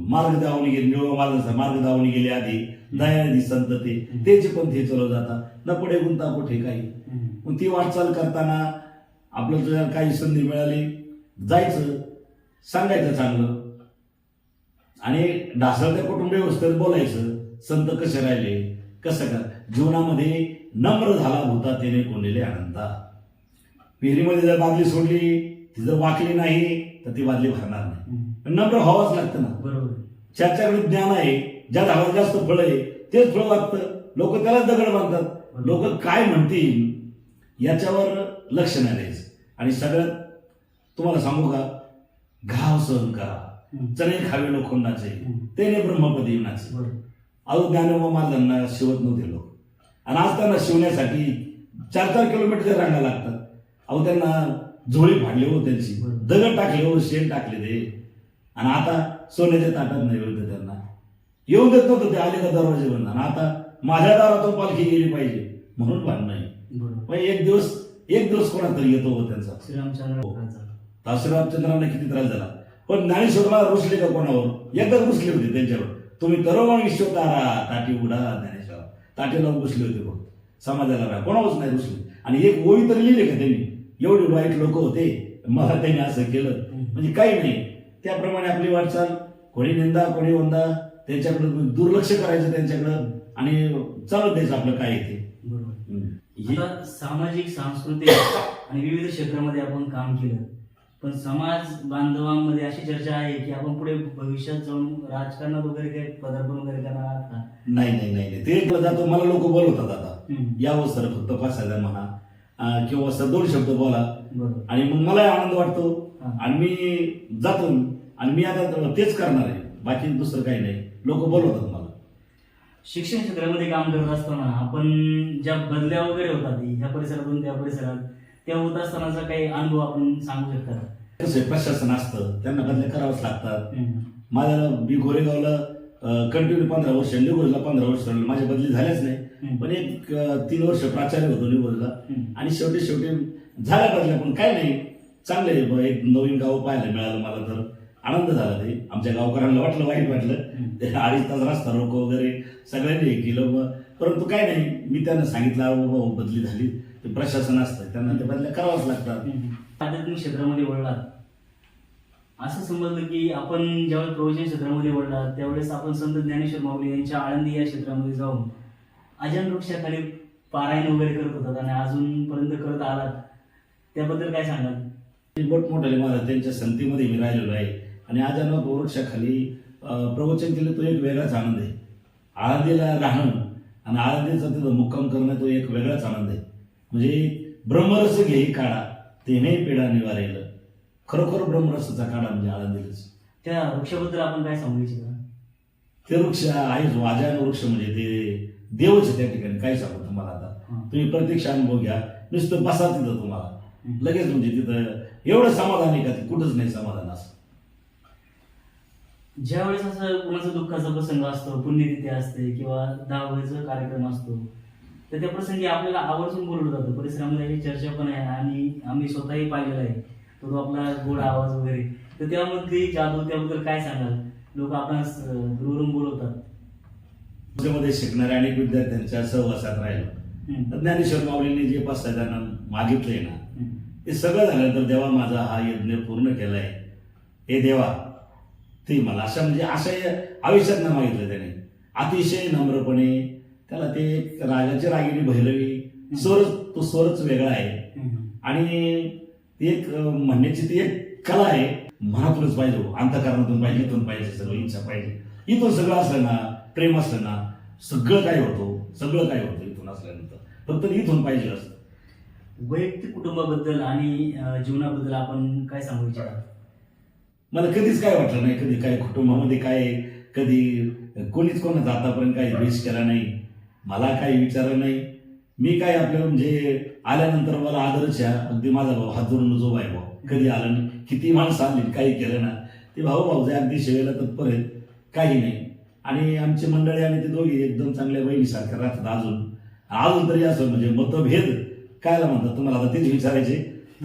मार्ग दावणी गेले, निळवा मार्ग दावणी गेले आधी दयानिधी संत तेचे पण ते चालू जातात, न पुढे गुंता कुठे काही. मग ती वाटचाल करताना आपल्याला जर काही संधी मिळाली, जायचं, सांगायचं चांगलं, आणि ढासळत्या कुटुंब व्यवस्थेत बोलायचं. संत कसे राहिले, कसं का जीवनामध्ये नम्र झाला होता त्याने कोणलेले आनंदा. विहिरीमध्ये जर बादली सोडली, ती जर वाकली नाही तर ती बादली भरणार नाही. नम्र व्हावंच लागतं ना. बरोबर. ज्याच्याकडे ज्ञान आहे, ज्या झाडाला जास्त फळ आहे तेच फळ वागतं. लोक त्यालाच दगड बांधतात. लोक काय म्हणतील याच्यावर लक्ष नाही द्यायचं. आणि सगळ्यात तुम्हाला सांगू का, घाव सहन करा, चणे खावे लोखंडाचे, त्याने ब्रह्मपदी येण्याचे. अहो ज्ञानोबा महाराजांना शिवत नव्हते लोक, आणि आज त्यांना शिवण्यासाठी 4-4 किलोमीटर रांगा लागतात. अहो त्यांना झोळी फाडली हो, त्यांची दगड टाकले हो, शेण टाकले ते, आणि आता सोन्याच्या ताटात नैवेद्य त्यांना येऊ देत नव्हतं. ते आले का दरवाजे बंद, आणि आता माझ्या दारातून पालखी गेली पाहिजे म्हणून भांडण नाही. एक दिवस कोणा तरी येतो हो त्यांचा. श्रीरामचंद्रांना किती त्रास झाला, पण ज्ञानेश्वरला रुसले का कोणावर? एकदाच रुसले होते त्यांच्यावर. तुम्ही तरुण ईश्वर तारा ताटी उडा ज्ञानेश्वर, ताटी लावून रुसले होते बघ, समाजाला राहा, कोणावरच नाही रुसले. आणि एक ओळी तरी लिहिले का त्यांनी, एवढे वाईट लोक होते, मला त्यांनी असं केलं म्हणजे काही नाही. त्याप्रमाणे आपली वाटचाल, कोणी निंदा कोणी वंदा, त्यांच्याकडे दुर्लक्ष करायचं त्यांच्याकडं, आणि चालत द्यायचं आपलं काय येते. आता सामाजिक, सांस्कृतिक आणि विविध क्षेत्रामध्ये आपण काम केलं, पण समाज बांधवांमध्ये अशी चर्चा आहे की आपण पुढे भविष्यात जाऊन राजकारणात वगैरे काही पदार्पण वगैरे करणार आहात का? नाही, ते जातो. मला लोक बोलवतात आता, यावं सर फक्त 5,000 म्हणा, किंवा सर 2 शब्द बोला, आणि मग मला आनंद वाटतो, आणि मी जातो, आणि मी आता तेच करणार आहे, बाकी दुसरं काही नाही. लोक बोलवतात मला. शिक्षण क्षेत्रामध्ये काम करत असताना आपण ज्या बदल्या वगैरे होतात ह्या परिसरातून त्या परिसरात, त्या होत असतानाचा काही अनुभव आपण सांगू शकता? कसं प्रशासन असतं, त्यांना बदल्या करावंच लागतात. माझ्या मी गोरेगावला कंटिन्यू 15 वर्ष, निगोजला 15 वर्ष राहिलो, माझ्या बदली झाल्याच नाही. पण एक 3 वर्ष प्राचार्य होतो निगोजला, आणि शेवटी झाल्या बदल्या. पण काय नाही, चांगले एक नवीन गाव पाहायला मिळालं मला, तर आनंद झाला. ते आमच्या गावकऱ्यांना वाटलं, वाईट वाटलं, 2.5 तास रस्ता रोको वगैरे सगळ्यांनी हे केलं, परंतु काय नाही, मी त्यांना सांगितलं बाबा बदली झाली, ते प्रशासन असतं, त्यांना ते बदल्या करावंच लागतात. आध्यात्मिक क्षेत्रामध्ये वळलात, असं समजलं की आपण ज्यावेळेस प्रवचन क्षेत्रामध्ये वळलात त्यावेळेस आपण संत ज्ञानेश्वर माऊली यांच्या आळंदी या क्षेत्रामध्ये जाऊन अजन वृक्षाखाली पारायण वगैरे करत होतात, आणि अजूनपर्यंत करत आलात, त्याबद्दल काय सांगाल? मोठमोठाले महाराज त्यांच्या संतीमध्ये मी राहिलेलो आहे, आणि अजन वृक्षाखाली प्रवचन केलं, तो एक वेगळाच आनंद आहे. आळंदीला राहणं आणि आळंदीचा तिथं मुक्काम करणं, तो एक वेगळाच आनंद आहे. म्हणजे ब्रह्मरस घेई काढा तेने पेढा निवारेल, खरोखर ब्रह्मरसाचा काढा म्हणजे आळंदीलाच. त्या वृक्षाबद्दल आपण काय सांगू इच्छिता? ते वृक्ष आहे, अजन वृक्ष म्हणजे ते देवच आहे त्या ठिकाणी. काय सांगू तुम्हाला, आता तुम्ही प्रत्यक्ष अनुभव घ्या, नुसतं बसा तिथं, तुम्हाला लगेच म्हणजे तिथं एवढं समाधान आहे का कुठंच नाही समाधान असं. ज्यावेळेस असं कोणाचा दुःखाचा प्रसंग असतो, पुण्यतिथी असते किंवा दहावीचा कार्यक्रम असतो, तर त्या प्रसंगी आपल्याला आवर्जून बोलवलं जातं. परिसरामध्ये चर्चा पण आहे, आणि आम्ही स्वतःही पाहिलेला आहे तो आपला गोड आवाज वगैरे. तर त्यामध्ये जादू, त्याबद्दल काय सांगाल? लोक आपणास दूरवरून बोलवतात. त्याच्यामध्ये शिकणाऱ्या अनेक विद्यार्थ्यांच्या सहवासात राहिलो, ज्ञानेश्वर माऊलींनी जे 5 त्यांना मागितलंय ना, ते सगळं झाल्यानंतर देवा माझा हा यज्ञ पूर्ण केलाय, हे देवा ते मला अशा म्हणजे अशा आयुष्यात ना मागितलं त्याने. अतिशय नम्रपणे त्याला ते एक रागाची रागिणी भैरवी तो स्वरच वेगळा आहे, आणि ती एक म्हणण्याची ती एक कला आहे. मनातूनच पाहिजे, अंतःकरणातून पाहिजे, इथून पाहिजे, सगळं इच्छा पाहिजे. इथून सगळं असलं ना, प्रेम असलं ना, सगळं काय होतं इथून असल्यानंतर, फक्त इथून पाहिजे असतं. वैयक्तिक कुटुंबाबद्दल आणि जीवनाबद्दल आपण काय सांगू इच्छिता? मला कधीच काय वाटलं नाही, कधी काय कुटुंबामध्ये काय कधी कोणीच कोणाचा आतापर्यंत काही द्वेष केला नाही, मला काही विचारलं नाही. मी काय आपल्याला म्हणजे आल्यानंतर मला आदरच आहे. अगदी माझा भाऊ हात जोडून जो आहे भाऊ कधी आला नाही, किती माणसं आली काही केलं ना ते भाऊ जे अगदी सेवेला तत्पर आहेत, काही नाही. आणि आमची मंडळी आणि ते दोघी एकदम चांगल्या बहिणीसारख्या राहतात. अजून तरी असं म्हणजे मतभेद कायला म्हणतात तुम्हाला आता तेच विचारायचे,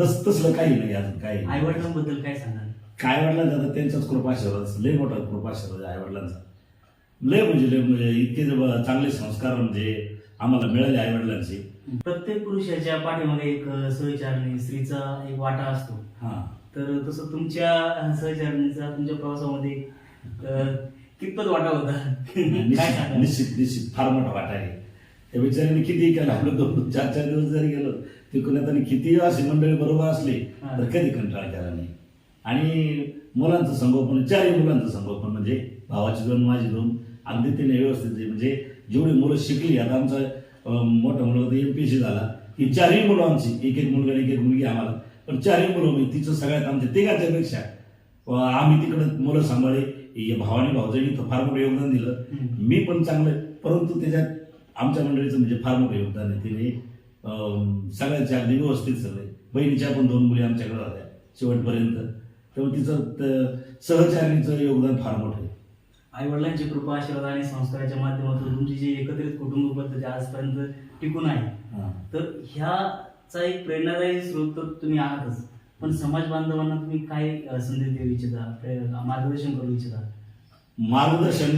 तसलं काही नाही अजून काही. आई वडिलांबद्दल काय सांगाल? काय वडिलांचा तर त्यांचाच कृपाशीर्वाद, लय मोठा कृपाशीर्वाद आई वडिलांचा. लय म्हणजे इतके चांगले संस्कार म्हणजे आम्हाला मिळाले आई वडिलांचे. प्रत्येक पुरुषाच्या पाठीमागे एक सहचारणी स्त्रीचा एक वाटा असतो. हा, तर तसं तुमच्या सहचारणीचा तुमच्या प्रवासामध्ये कितपत वाटा होता? काय सांगाल? निश्चित फार मोठा वाटा आहे. त्या बिचाऱ्याने किती केलं, आपलं 2-4 दिवस जरी गेलो तिकडे त्यांनी किती अशी मंडळी बरोबर असली तर कधी कंटाळा केला नाही. आणि मुलांचं संगोपन, 4 मुलांचं संगोपन म्हणजे भावाची 2 माझी 2 अगदी त्याने व्यवस्थित म्हणजे जेवढी मुलं शिकली. आता आमचा मोठा मुलगा MPSC झाला, ही 4ही मुलं आमची, एक मुलगा आणि एक मुलगी आम्हाला, पण 4ही मुलं म्हणजे तिचं सगळ्यात आमच्या तिघांच्या पेक्षा आम्ही तिकडं मुलं सांभाळले. भावानी भाऊजांनी तर फार मोठं योगदान दिलं, मी पण चांगलं, परंतु त्याच्यात आमच्या मंडळीचं म्हणजे फार मोठं योगदान आहे. तिने सगळ्यांच्या अगदी व्यवस्थित सगळे. बहिणीच्या पण 2 मुली आमच्याकडे होत्या शेवटपर्यंत, त्यामुळे तिचं सहचारणीचं योगदान फार मोठं आहे. आई वडिलांची कृपा, आशीर्वाद आणि संस्काराच्या माध्यमातून तुमची जी एकत्रित कुटुंब पद्धती आजपर्यंत टिकून आहे, तर ह्याचा एक प्रेरणादायी स्रोत तर तुम्ही आहातच, पण समाज बांधवांना तुम्ही काय संदेश देऊ इच्छिता, मार्गदर्शन करू इच्छिता? मार्गदर्शन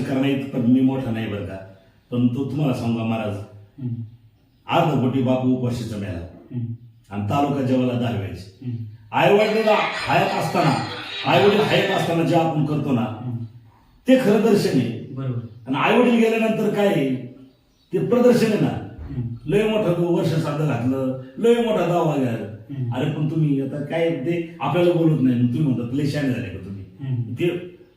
करण्यात पण मी मोठा नाही बरं का, पण तो तुम्हाला सांगा महाराज, अर्धपोटी बापू उपाशीचा मेला आणि तालुका जेवायला 10 वेळेस. आईवडील हयात असताना जे आपण करतो ना ते खरं दर्शन आहे. बरोबर. आणि आईवडील गेल्यानंतर काय ते प्रदर्शन आहे ना. लय मोठं वर्ष साधं घातलं, लय मोठा दावा घ्यायला. अरे पण तुम्ही आता काय ते आपल्याला बोलत नाही, तुम्ही म्हणतात लय शाणे झाले का तुम्ही ते.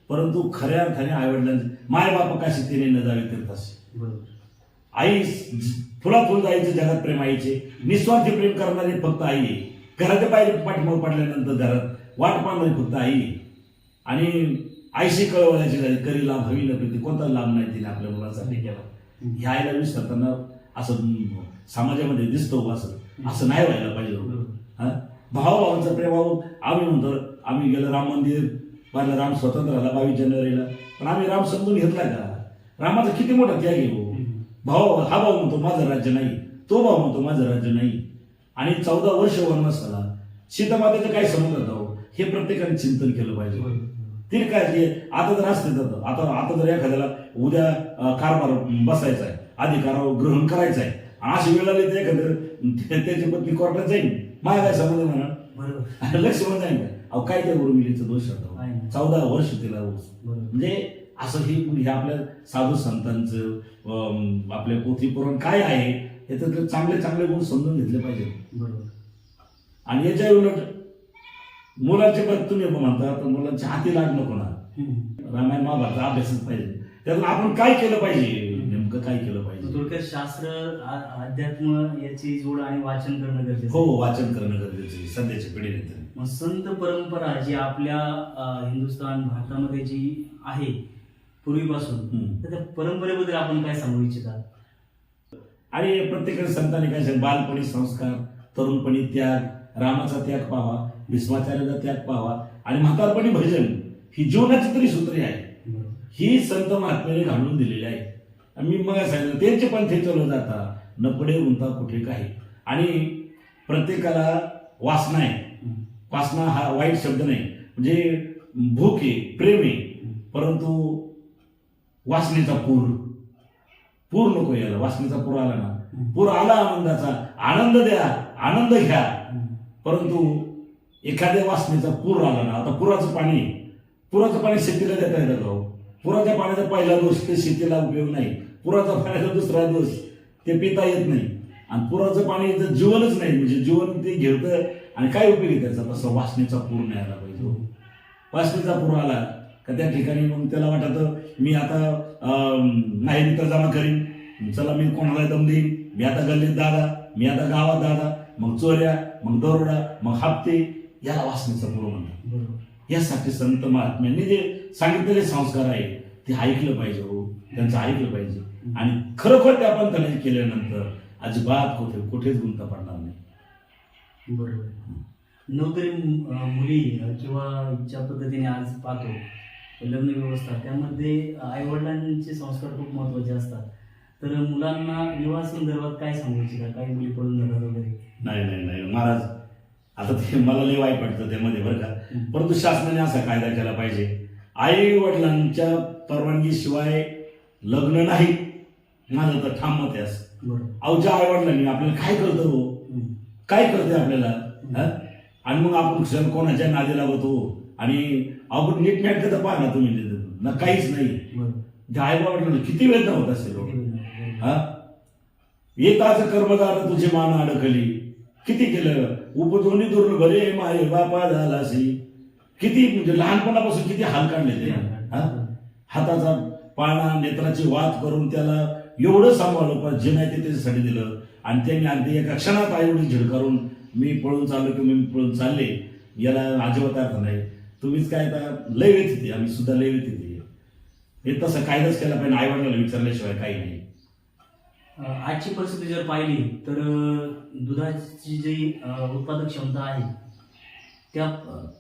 परंतु खऱ्या अर्थाने आईवडिलांचे माय बाप काशी तिने न जावे तीर्थाशी. आई फुलाफुल जायचं जगात प्रेम आईचे, निस्वार्थी प्रेम करणारे फक्त आई आहे. घराच्या पाठीमाग पडल्यानंतर घरात वाट पाहणारी फक्त आई आहे. आणि आईशी कळवळ्याची झाली करी लाभ हवी नव्हती, कोणता लाभ नाही तिने आपल्या मुलांसाठी केला. ह्या आईला विसरताना असं समाजामध्ये दिसतो, असं नाही व्हायला पाहिजे. भावाभावांचा प्रेम आम्ही म्हणतो, आम्ही गेलो राम मंदिर पाहिलं, राम स्वतंत्र झाला 22 जानेवारीला, पण आम्ही राम समजून घेतलाय का? रामाचा किती मोठा त्याग आहे. हा भाऊ म्हणतो माझं राज्य नाही, तो भाऊ म्हणतो माझं राज्य नाही. आणि 14 वर्ष वनवास झाला, सीतामातेचं काय समुद्रात आहो हे प्रत्येकाने चिंतन केलं पाहिजे. ते काय आता तर असते, आता जर एखाद्याला उद्या कारभार बसायचा आहे, अधिकारावर ग्रहण करायचं आहे, अशी वेळ आली तर एखाद्या त्याची पत्नी कोर्टात जाईल, मला काय समज म्हणा लक्ष म्हणून जाईल का? अहो काय त्या गुरुमिलीचा दोष होता, 14 वर्ष तिला म्हणजे असं हे आपल्या साधू संतांचं आपल्या पोथी पुराण काय आहे याच्यातले चांगले गुण समजून घेतले पाहिजे. आणि याच्या उलट मुलांचे पण तुम्ही म्हणता तर मुलांच्या हाती लाग नको ना. रामायण महाभारत अभ्यासच पाहिजे, त्यातून आपण काय केलं पाहिजे, नेमकं काय केलं पाहिजे. थोडक्यात शास्त्र अध्यात्म याची जोड आणि वाचन करणं गरजेचं. हो, वाचन करणं गरजेचं आहे सध्याच्या पिढीने. मग संत परंपरा जी आपल्या हिंदुस्थान भारतामध्ये जी आहे पूर्वीपासून, तर त्या परंपरेबद्दल आपण काय सांगू इच्छिता? आणि प्रत्येकाने संतांनी काय सांग, बालपणी संस्कार, तरुणपणी त्याग, रामाचा त्याग पाहावा, भीष्माचार्याचा त्याग पाहावा, आणि म्हातारपणी भजन, ही जीवनाची तरी सूत्रे आहे. ही संत महात्म्याने घालून दिलेली आहे. मी मग सांगितलं त्यांचे पंथे चालू जाता न पडे उंता कुठे काही. आणि प्रत्येकाला वासना आहे, वासना हा वाईट शब्द नाही, म्हणजे भूक आहे, प्रेम आहे, परंतु वासनेचा पूर नको यायला. वासनेचा पूर आला ना, पूर आला आनंदाचा, आनंद द्या, आनंद घ्या, परंतु एखाद्या वासनेचा पूर आला ना, आता पुराचं पाणी शेतीला देता येतं का? पुराच्या पाण्याचा पहिला दोष ते शेतीला उपयोग नाही, पुराचा पाण्याचा दुसरा दोष ते पिता येत नाही. आणि पुराचं पाणी जर जीवनच नाही, म्हणजे जीवन ते घेतं आणि काय उपयोग आहे त्याचा? तसं वासनेचा पूर नाही आला पाहिजे. वासनेचा पूर आला का त्या ठिकाणी मग त्याला वाटतं मी आता नाही मित्र जमा करीन, चला मी कोणाला दम देईन, मी आता गल्लीत दादा, मी आता गावात दादा, मग चोऱ्या, मग दरोडा, मग हप्ते, याला वासनेचा पूर म्हणतात. यासाठी संत महात्म्यांनी जे सांगितलेले संस्कार आहे ते ऐकलं पाहिजे हो, त्यांचं ऐकलं पाहिजे. आणि खरोखर त्या पंथाने केल्यानंतर अजिबात कुठेच गुंता पडणार नाही. बरोबर. नोकरी मुली किंवा ज्या पद्धतीने आज पाहतो लग्न व्यवस्था, त्यामध्ये आईवडिलांचे संस्कार खूप महत्त्वाचे असतात. तर मुलांना विवाह संदर्भात काय सांगू इच्छिता? काही मुली पळून जातात वगैरे? नाही नाही नाही महाराज, आता ते मला लय वाईट पडतं त्यामध्ये बरं का. परंतु शासनाने असा कायदा केला पाहिजे, आई वडिलांच्या परवानगीशिवाय लग्न नाही. माझं तर ठाम मत आहे असं. अवच्या आई वडिलांनी आपल्याला काय करतं हो, काय करते आपल्याला हा? आणि मग आपण क्षण कोणाच्या नादी लागतो आणि आपण नीट नाटक तर पाहा ना तुम्ही ना, काहीच नाही. त्या आई वडिलांना किती वेदना होत असेल हो. हा, येताच कर्मदार तुझे मान अडकली, किती केलं उपदोनी दुर्ल घरे माये बापा झालासी. किती म्हणजे लहानपणापासून किती हाल काढले ते. हाताचा पाळणा नेत्राची वात करून त्याला एवढं सांभाळलं, पण जे नाही ते त्याच्यासाठी दिलं. आणि त्यांनी अगदी एका क्षणात आईवडील झिडकारून मी पळून चाललो की मी पळून चालले, याला अजिबात अर्थ नाही. तुम्हीच काय आता लय व्यथित, आम्ही सुद्धा लय व्यथित. हे तसं कायदाच केला पाहिजे, आईवडिलांना विचारल्याशिवाय काही नाही. आजची परिस्थिती जर पाहिली तर दुधाची जी उत्पादक क्षमता आहे त्या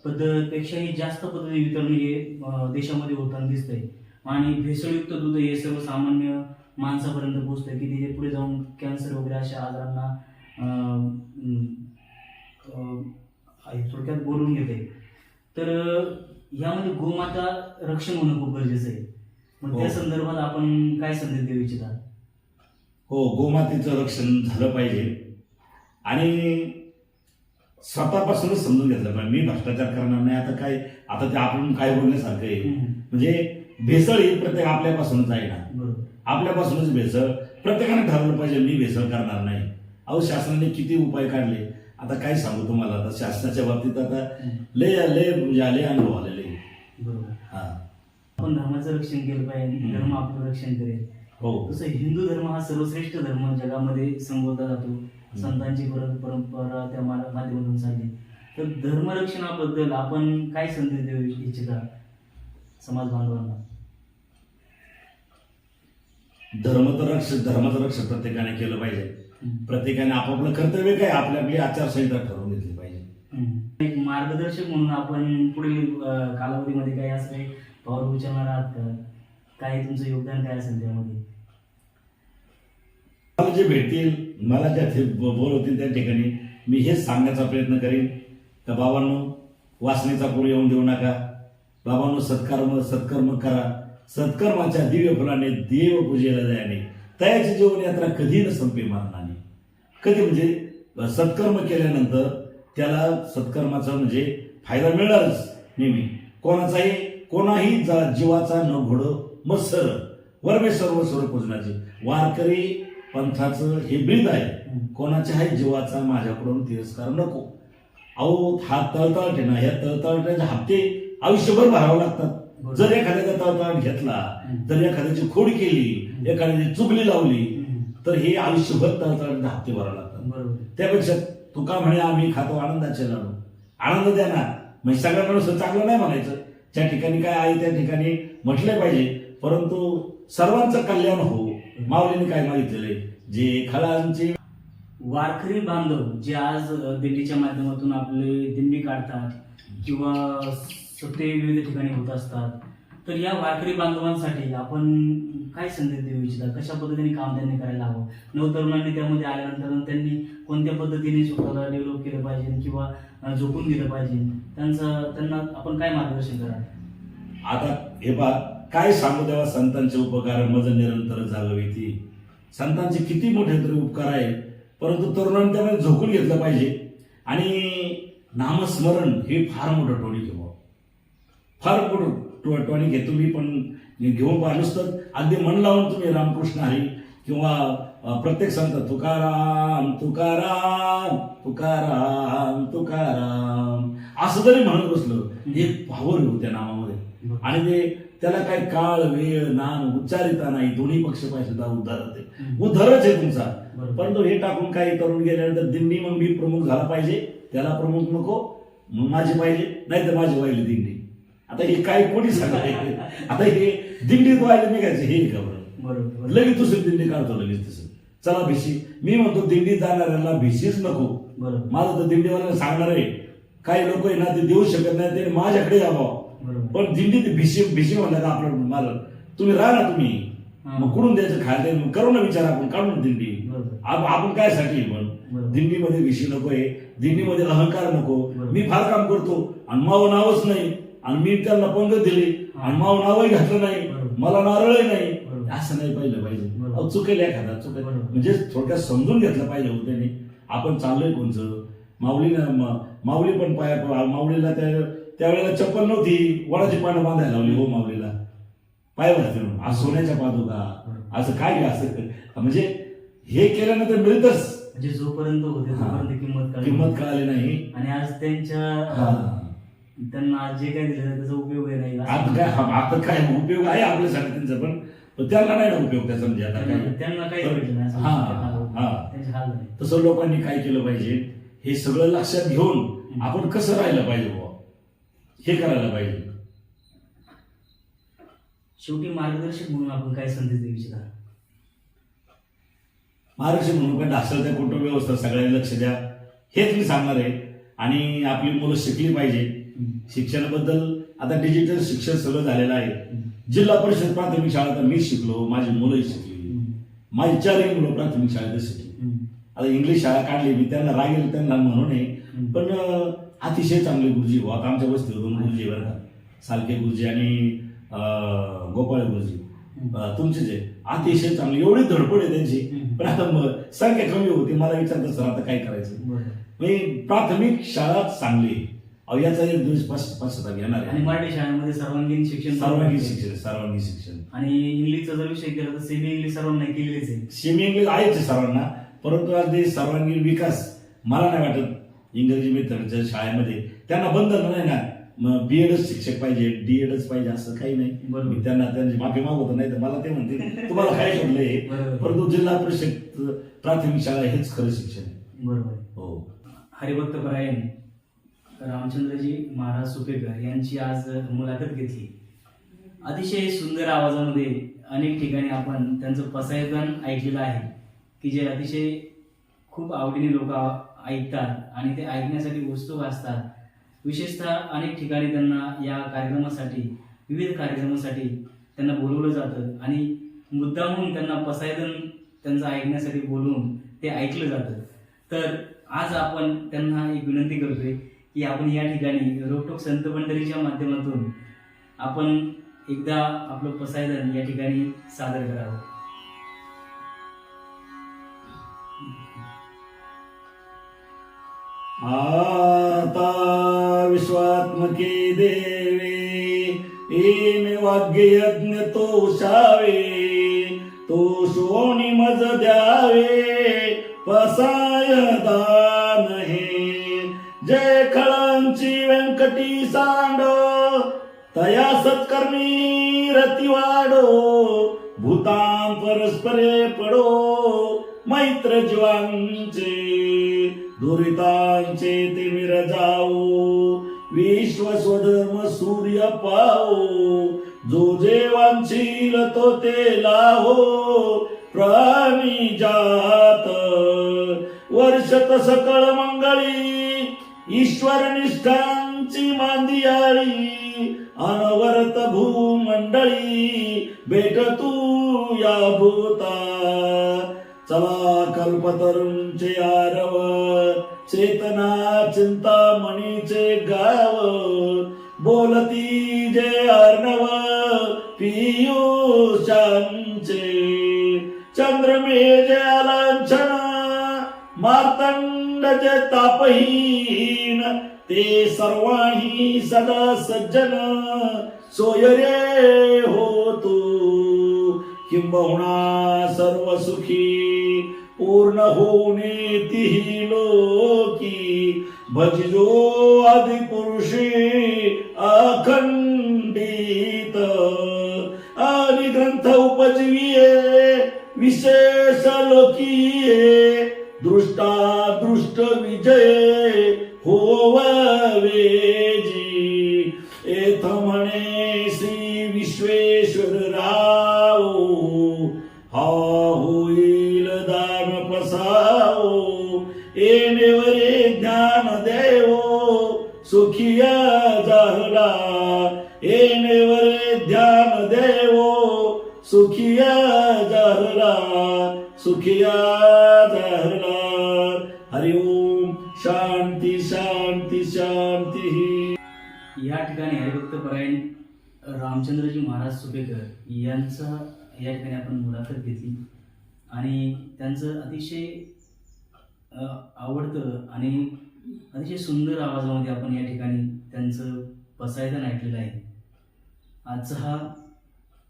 पद्धतीपेक्षाही जास्त पद्धतीने वितरण हे देशामध्ये होताना दिसतंय. आणि भेसळयुक्त दूध हे सर्वसामान्य माणसापर्यंत पोहोचतंय की ते पुढे जाऊन कॅन्सर वगैरे अशा आजारांना थोडक्यात बोलून घेते. तर यामध्ये गोमाता रक्षण होणं खूप गरजेचं आहे. मग त्या संदर्भात आपण काय संदेश देऊ इच्छिता? हो, गोमातेचं रक्षण झालं पाहिजे आणि स्वतःपासूनच समजून घेतलं पाहिजे. मी भ्रष्टाचार करणार नाही. आता काय, आता ते आपण काय बोलण्यासारखं आहे. म्हणजे भेसळ ही प्रत्येक आपल्यापासूनच आहे ना, आपल्यापासूनच भेसळ. प्रत्येकाने ठरवलं पाहिजे मी भेसळ करणार नाही. अहो, शासनाने किती उपाय काढले, आता काय सांगू तुम्हाला. आता शासनाच्या बाबतीत आता लय लय म्हणजे आले अनुभव आलेले. बरोबर. आपण धर्माचं रक्षण केलं पाहिजे, धर्म आपलं रक्षण करेल. हो, तसं हिंदू धर्म हा सर्वश्रेष्ठ धर्म जगामध्ये संबोधला जातो. संतांची परंपरा त्या माध्यमातून चालली. तर धर्मरक्षणाबद्दल आपण काय संदेश देऊ इच्छिता समाज बांधवांना? धर्माचं रक्षण प्रत्येकाने केलं पाहिजे. प्रत्येकाने आपापलं कर्तव्य काय, आपली आपली आचारसंहिता ठरवून घेतली पाहिजे. एक मार्गदर्शक म्हणून आपण पुढील कालावधीमध्ये काही असं काही पाऊल उचलणार आहात का? काय तुमचं योगदान काय असेल त्यामध्ये? मला जे भेटतील, मला ज्या बोलवतील त्या ठिकाणी मी हेच सांगण्याचा प्रयत्न करेन का बाबांनो, वासनेचा पूर येऊन देऊ नका. बाबांनो, सत्कर्म करा. सत्कर्माच्या दिव्य फुलाने देव पूजेला जाणे, तयाची जीवन यात्रा कधी न संपे मारणाने. कधी म्हणजे सत्कर्म केल्यानंतर त्याला सत्कर्माचा म्हणजे फायदा मिळणारच नेहमी. कोणाही जीवाचा न घोड मत्सर वर्मे सर्व पूजनाचे. वारकरी पंथाचं हे ब्रीद आहे, कोणाच्याही जीवाचा माझ्याकडून तिरस्कार नको. अहो, हा तळतळाट आहे ना, ह्या तळतळाटाचे हप्ते आयुष्यभर भरावे लागतात. जर एखाद्याचा तळतळाट घेतला, जर एखाद्याची खोड केली, एखाद्याची चुगली लावली, तर हे आयुष्यभर तळतळाटाचे हप्ते भरावे लागतात. त्यापेक्षा तुका म्हणे आम्ही खातो आनंदाचे लाडू, आनंद द्या ना. म्हणजे सगळ्यांना चांगलं नाही म्हणायचं, ज्या ठिकाणी काय आहे त्या ठिकाणी म्हटले पाहिजे, परंतु सर्वांचं कल्याण हो. माऊलीने काय मागितलेले, जे खळांचे वारकरी बांधव जे आज दिंडीच्या माध्यमातून आपले दिंडी काढतात किंवा सत्ते विविध ठिकाणी होत असतात, तर या वारकरी बांधवांसाठी आपण काय संदेश देऊ इच्छिता? कशा पद्धतीने काम त्यांनी करायला हवं? नवतरुणांनी त्यामध्ये आल्यानंतर त्यांनी कोणत्या पद्धतीने स्वतःला डेव्हलप केलं पाहिजे किंवा झोपून दिलं पाहिजे, त्यांना आपण काय मार्गदर्शन करा? आता हे पहा, काय सांगू तेव्हा संतांचे उपकार मज निरंतर जागवी ती. संतांचे किती मोठे तरी उपकार आहे, परंतु तरुणांनी त्यामध्ये झोकून घेतलं पाहिजे. आणि नामस्मरण हे फार मोठं टोणी घेऊ, फार मोठं टोणी घेतो मी पण घेऊन पहा. नुसतं अगदी मन लावून तुम्ही रामकृष्ण हरी किंवा प्रत्येक संत तुकाराम तुकाराम तुकाराम तुकाराम असं जरी म्हणत बसलं, एक पावर येऊ त्या नामामध्ये. आणि ते त्याला काही काळ वेळ नाम उच्चारिता नाही, दोन्ही पक्ष पाहिजे उद्धारच आहे तुमचा. परंतु हे टाकून काही तरुण गेल्यानंतर दिंडी मग मी प्रमुख झाला पाहिजे, त्याला प्रमुख नको, मग माझी पाहिजे, नाही तर माझी पाहिजे दिंडी. आता हे काय कोणी सांगत आता हे दिंडीत व्हायला निघायचं हे का बरं बरोबर लगेच दुसरी दिंडी काढतो लगेच तसं चला भिशी मी म्हणतो दिंडीत जाणाऱ्यांना भिशीच नको बरोबर माझं तर दिंडीवाल्याला सांगणार आहे काही लोक आहे ना ते देऊ शकत नाही ते माझ्याकडे यावं बरोबर पण दिंडीत भिशी भिशी म्हणलं का आपलं मला तुम्ही राहा ना तुम्ही मग कुठून द्यायचं खायला मग करू ना विचार आपण काढू ना दिंडी बरोबर आपण काय साठी पण बरोबर. दिंडीमध्ये भिशी नकोय दिंडीमध्ये अहंकार नको बरोबर. मी फार काम करतो आणि मावं नावच नाही आणि मी त्यांना पंगत दिली आणि मावं नावही घातलं नाही बरोबर. मला नारळही नाही बरोबर. असं नाही पाहिलं पाहिजे बरोबर. अहो, चुकेल एखादा चुकेल बरोबर. म्हणजे थोडक्यात समजून घेतलं पाहिजे होते नाही आपण चाललोय कोणचं माऊली पण माऊलीला त्यावेळेला चप्पल नव्हती वडाची पानं बांधायला लावली हो माऊलीला पाय भरते म्हणून आज सोन्याच्या पादुका असं काय असं म्हणजे हे केल्यानंतर मिळतच म्हणजे जोपर्यंत होते तोपर्यंत किंमत कळाली नाही आणि आज त्यांना आज जे काय दिलं त्याचा उपयोग नाही आता काय उपयोग आहे आपल्यासाठी त्यांचा पण त्यांना नाही ना उपयोग त्याचा म्हणजे आता काय त्यांना काही भेटलं नाही त्यांचे हाल झाले तसं लोकांनी काय केलं पाहिजे हे सगळं लक्षात घेऊन आपण कसं राहिलं पाहिजे बुवा हे करायला पाहिजे शेवटी मार्गदर्शक म्हणून आपण काय संदेश देऊ इच्छिता महाराष्ट्र म्हणून पण ढासळत्या कुटुंब व्यवस्था सगळ्यांनी लक्ष द्या हेच मी सांगणार आहे आणि आपली मुलं शिकली पाहिजे शिक्षणाबद्दल आता डिजिटल शिक्षण सगळं झालेलं आहे जिल्हा परिषद प्राथमिक शाळा तर मी शिकलो माझी मुलंही शिकली माझी 4ही मुलं प्राथमिक शाळेत शिकली आता इंग्लिश शाळा काढली मी त्यांना रागेल त्यांना म्हणू नये पण अतिशय चांगले गुरुजी हो आता आमच्या वस्तीवर 2 गुरुजी बरं का सालके गुरुजी आणि गोपाळ गुरुजी तुमचे जे अतिशय चांगले एवढी धडपड आहे त्यांची पण आता संख्या कमी होती मला विचारतं सर आता काय करायचं म्हणजे प्राथमिक शाळा चांगली अहो याचा एक दिवस पश्चाताप येणार आहे आणि मराठी शाळेमध्ये सर्वांगीण शिक्षण आणि इंग्लिशचा जर विषय केला तर सेमी इंग्लिश सर्वांना केलेलीच आहे सेमी इंग्लिश आहेच सर्वांना परंतु अगदी सर्वांगीण विकास मला नाही वाटत इंग्रजी मित्रांच्या शाळेमध्ये त्यांना बंधन नाही ना बीएडच शिक्षक पाहिजे डीएडच पाहिजे असं काही नाही मी त्यांना त्यांची माफी मागवतो नाही तर मला ते म्हणते तुम्हाला काय शोधलंय परंतु जिल्हा परिषद प्राथमिक शाळा हेच खरं शिक्षण आहे बरोबर हो हरिभक्त परायण रामचंद्रजी महाराज सुपेकर यांची आज मुलाखत घेतली अतिशय सुंदर आवाजामध्ये अनेक ठिकाणी आपण त्यांचं पसायदान ऐकलेलं आहे की जे अतिशय खूप आवडीने लोक ऐकतात आणि ते ऐकण्यासाठी वस्तू वाचतात विशेषतः अनेक ठिकाणी त्यांना या कार्यक्रमासाठी विविध कार्यक्रमासाठी त्यांना बोलवलं जातं आणि मुद्दामून त्यांना पसायदान त्यांचं ऐकण्यासाठी बोलवून ते ऐकलं जातं तर आज आपण त्यांना एक विनंती करतोय की आपण या ठिकाणी रोकटोक संत मंडळीच्या माध्यमातून आपण एकदा आपलं पसायदान या ठिकाणी सादर करावं आता विश्वात्मके देवे येन वाग्य यज्ञ तोषावे तो शोणी मज द्यावे पसाय दान हे जय खळांची व्यंकटी सांड तया सत्कर्मी रती वाडो भूतां परस्परे पडो मैत्र जीवांचे दुरितांचे तिमिर जाओ विश्व स्वधर्म सूर्य पाओ जो जे वांछील तो ते लाहो प्राणी जात वर्षत सकळ मंगळी ईश्वर निष्ठांची मांदियाळी अनवरत भूमंडळी भेट तू या भूता चला कल्पतरूंचे आरव चेतना चिंतामणीचे गाव बोलती जे अर्णव पियुषांचे चंद्रमेजे आलांछन मार्तंड जे तापहीन ते सर्वाही सदा सज्जन सोय रे हो तू किंबहुना सर्व सुखी पूर्ण होऊने तिही लोकी भजजो आदि पुरुषी अखंडित आणि ग्रंथ उपजविये विशेष लोकीये दृष्टा दृष्ट विजय होववेजी एथ म्हणे येणेवरे ज्ञान देवो सुखिया जाहला येणेवरे ध्यान देवो सुखिया जाहला सुखिया जाहला हरि ओम शांती शांती शांती. या ठिकाणी हरिभक्त परायण रामचंद्रजी महाराज सुपेकर यांचा या ठिकाणी आपण मुलाखत घेतली आणि त्यांचं अतिशय आवडतं आणि अतिशय सुंदर आवाजामध्ये आपण या ठिकाणी त्यांचं पसायदान ऐकलेलं आहे. आजचा हा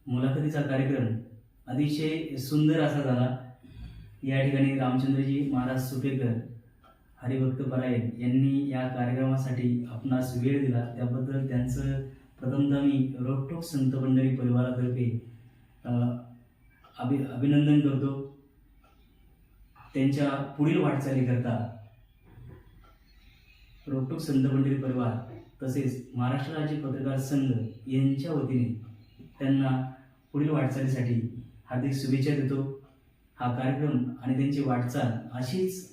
मुलाखतीचा कार्यक्रम अतिशय सुंदर असा झाला. या ठिकाणी रामचंद्रजी महाराज सुपेकर हरिभक्त परायण यांनी या कार्यक्रमासाठी आपणास वेळ दिला त्याबद्दल त्यांचं प्रथमतः मी रोकठोक संत पंढरी परिवारातर्फे अभिनंदन करतो. त्यांच्या पुढील वाटचालीकरता रोकठोक संत पंढरी परिवार तसेच महाराष्ट्र राज्य पत्रकार संघ यांच्या वतीने त्यांना पुढील वाटचालीसाठी हार्दिक शुभेच्छा देतो. हा कार्यक्रम आणि त्यांची वाटचाल अशीच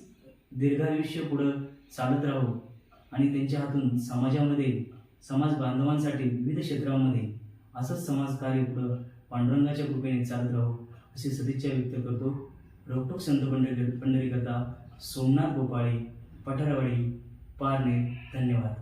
दीर्घायुष्य पुढं चालत राहो आणि त्यांच्या हातून समाजामध्ये समाज बांधवांसाठी विविध क्षेत्रामध्ये असंच समाजकार्य पुढं पांडुरंगाच्या कृपेने चालत राहो अशी सदिच्छा व्यक्त करतो. रोकठोक संत पंढरी करता सोमनाथ गोपाळे, पठारवाडी, पारनेर. धन्यवाद.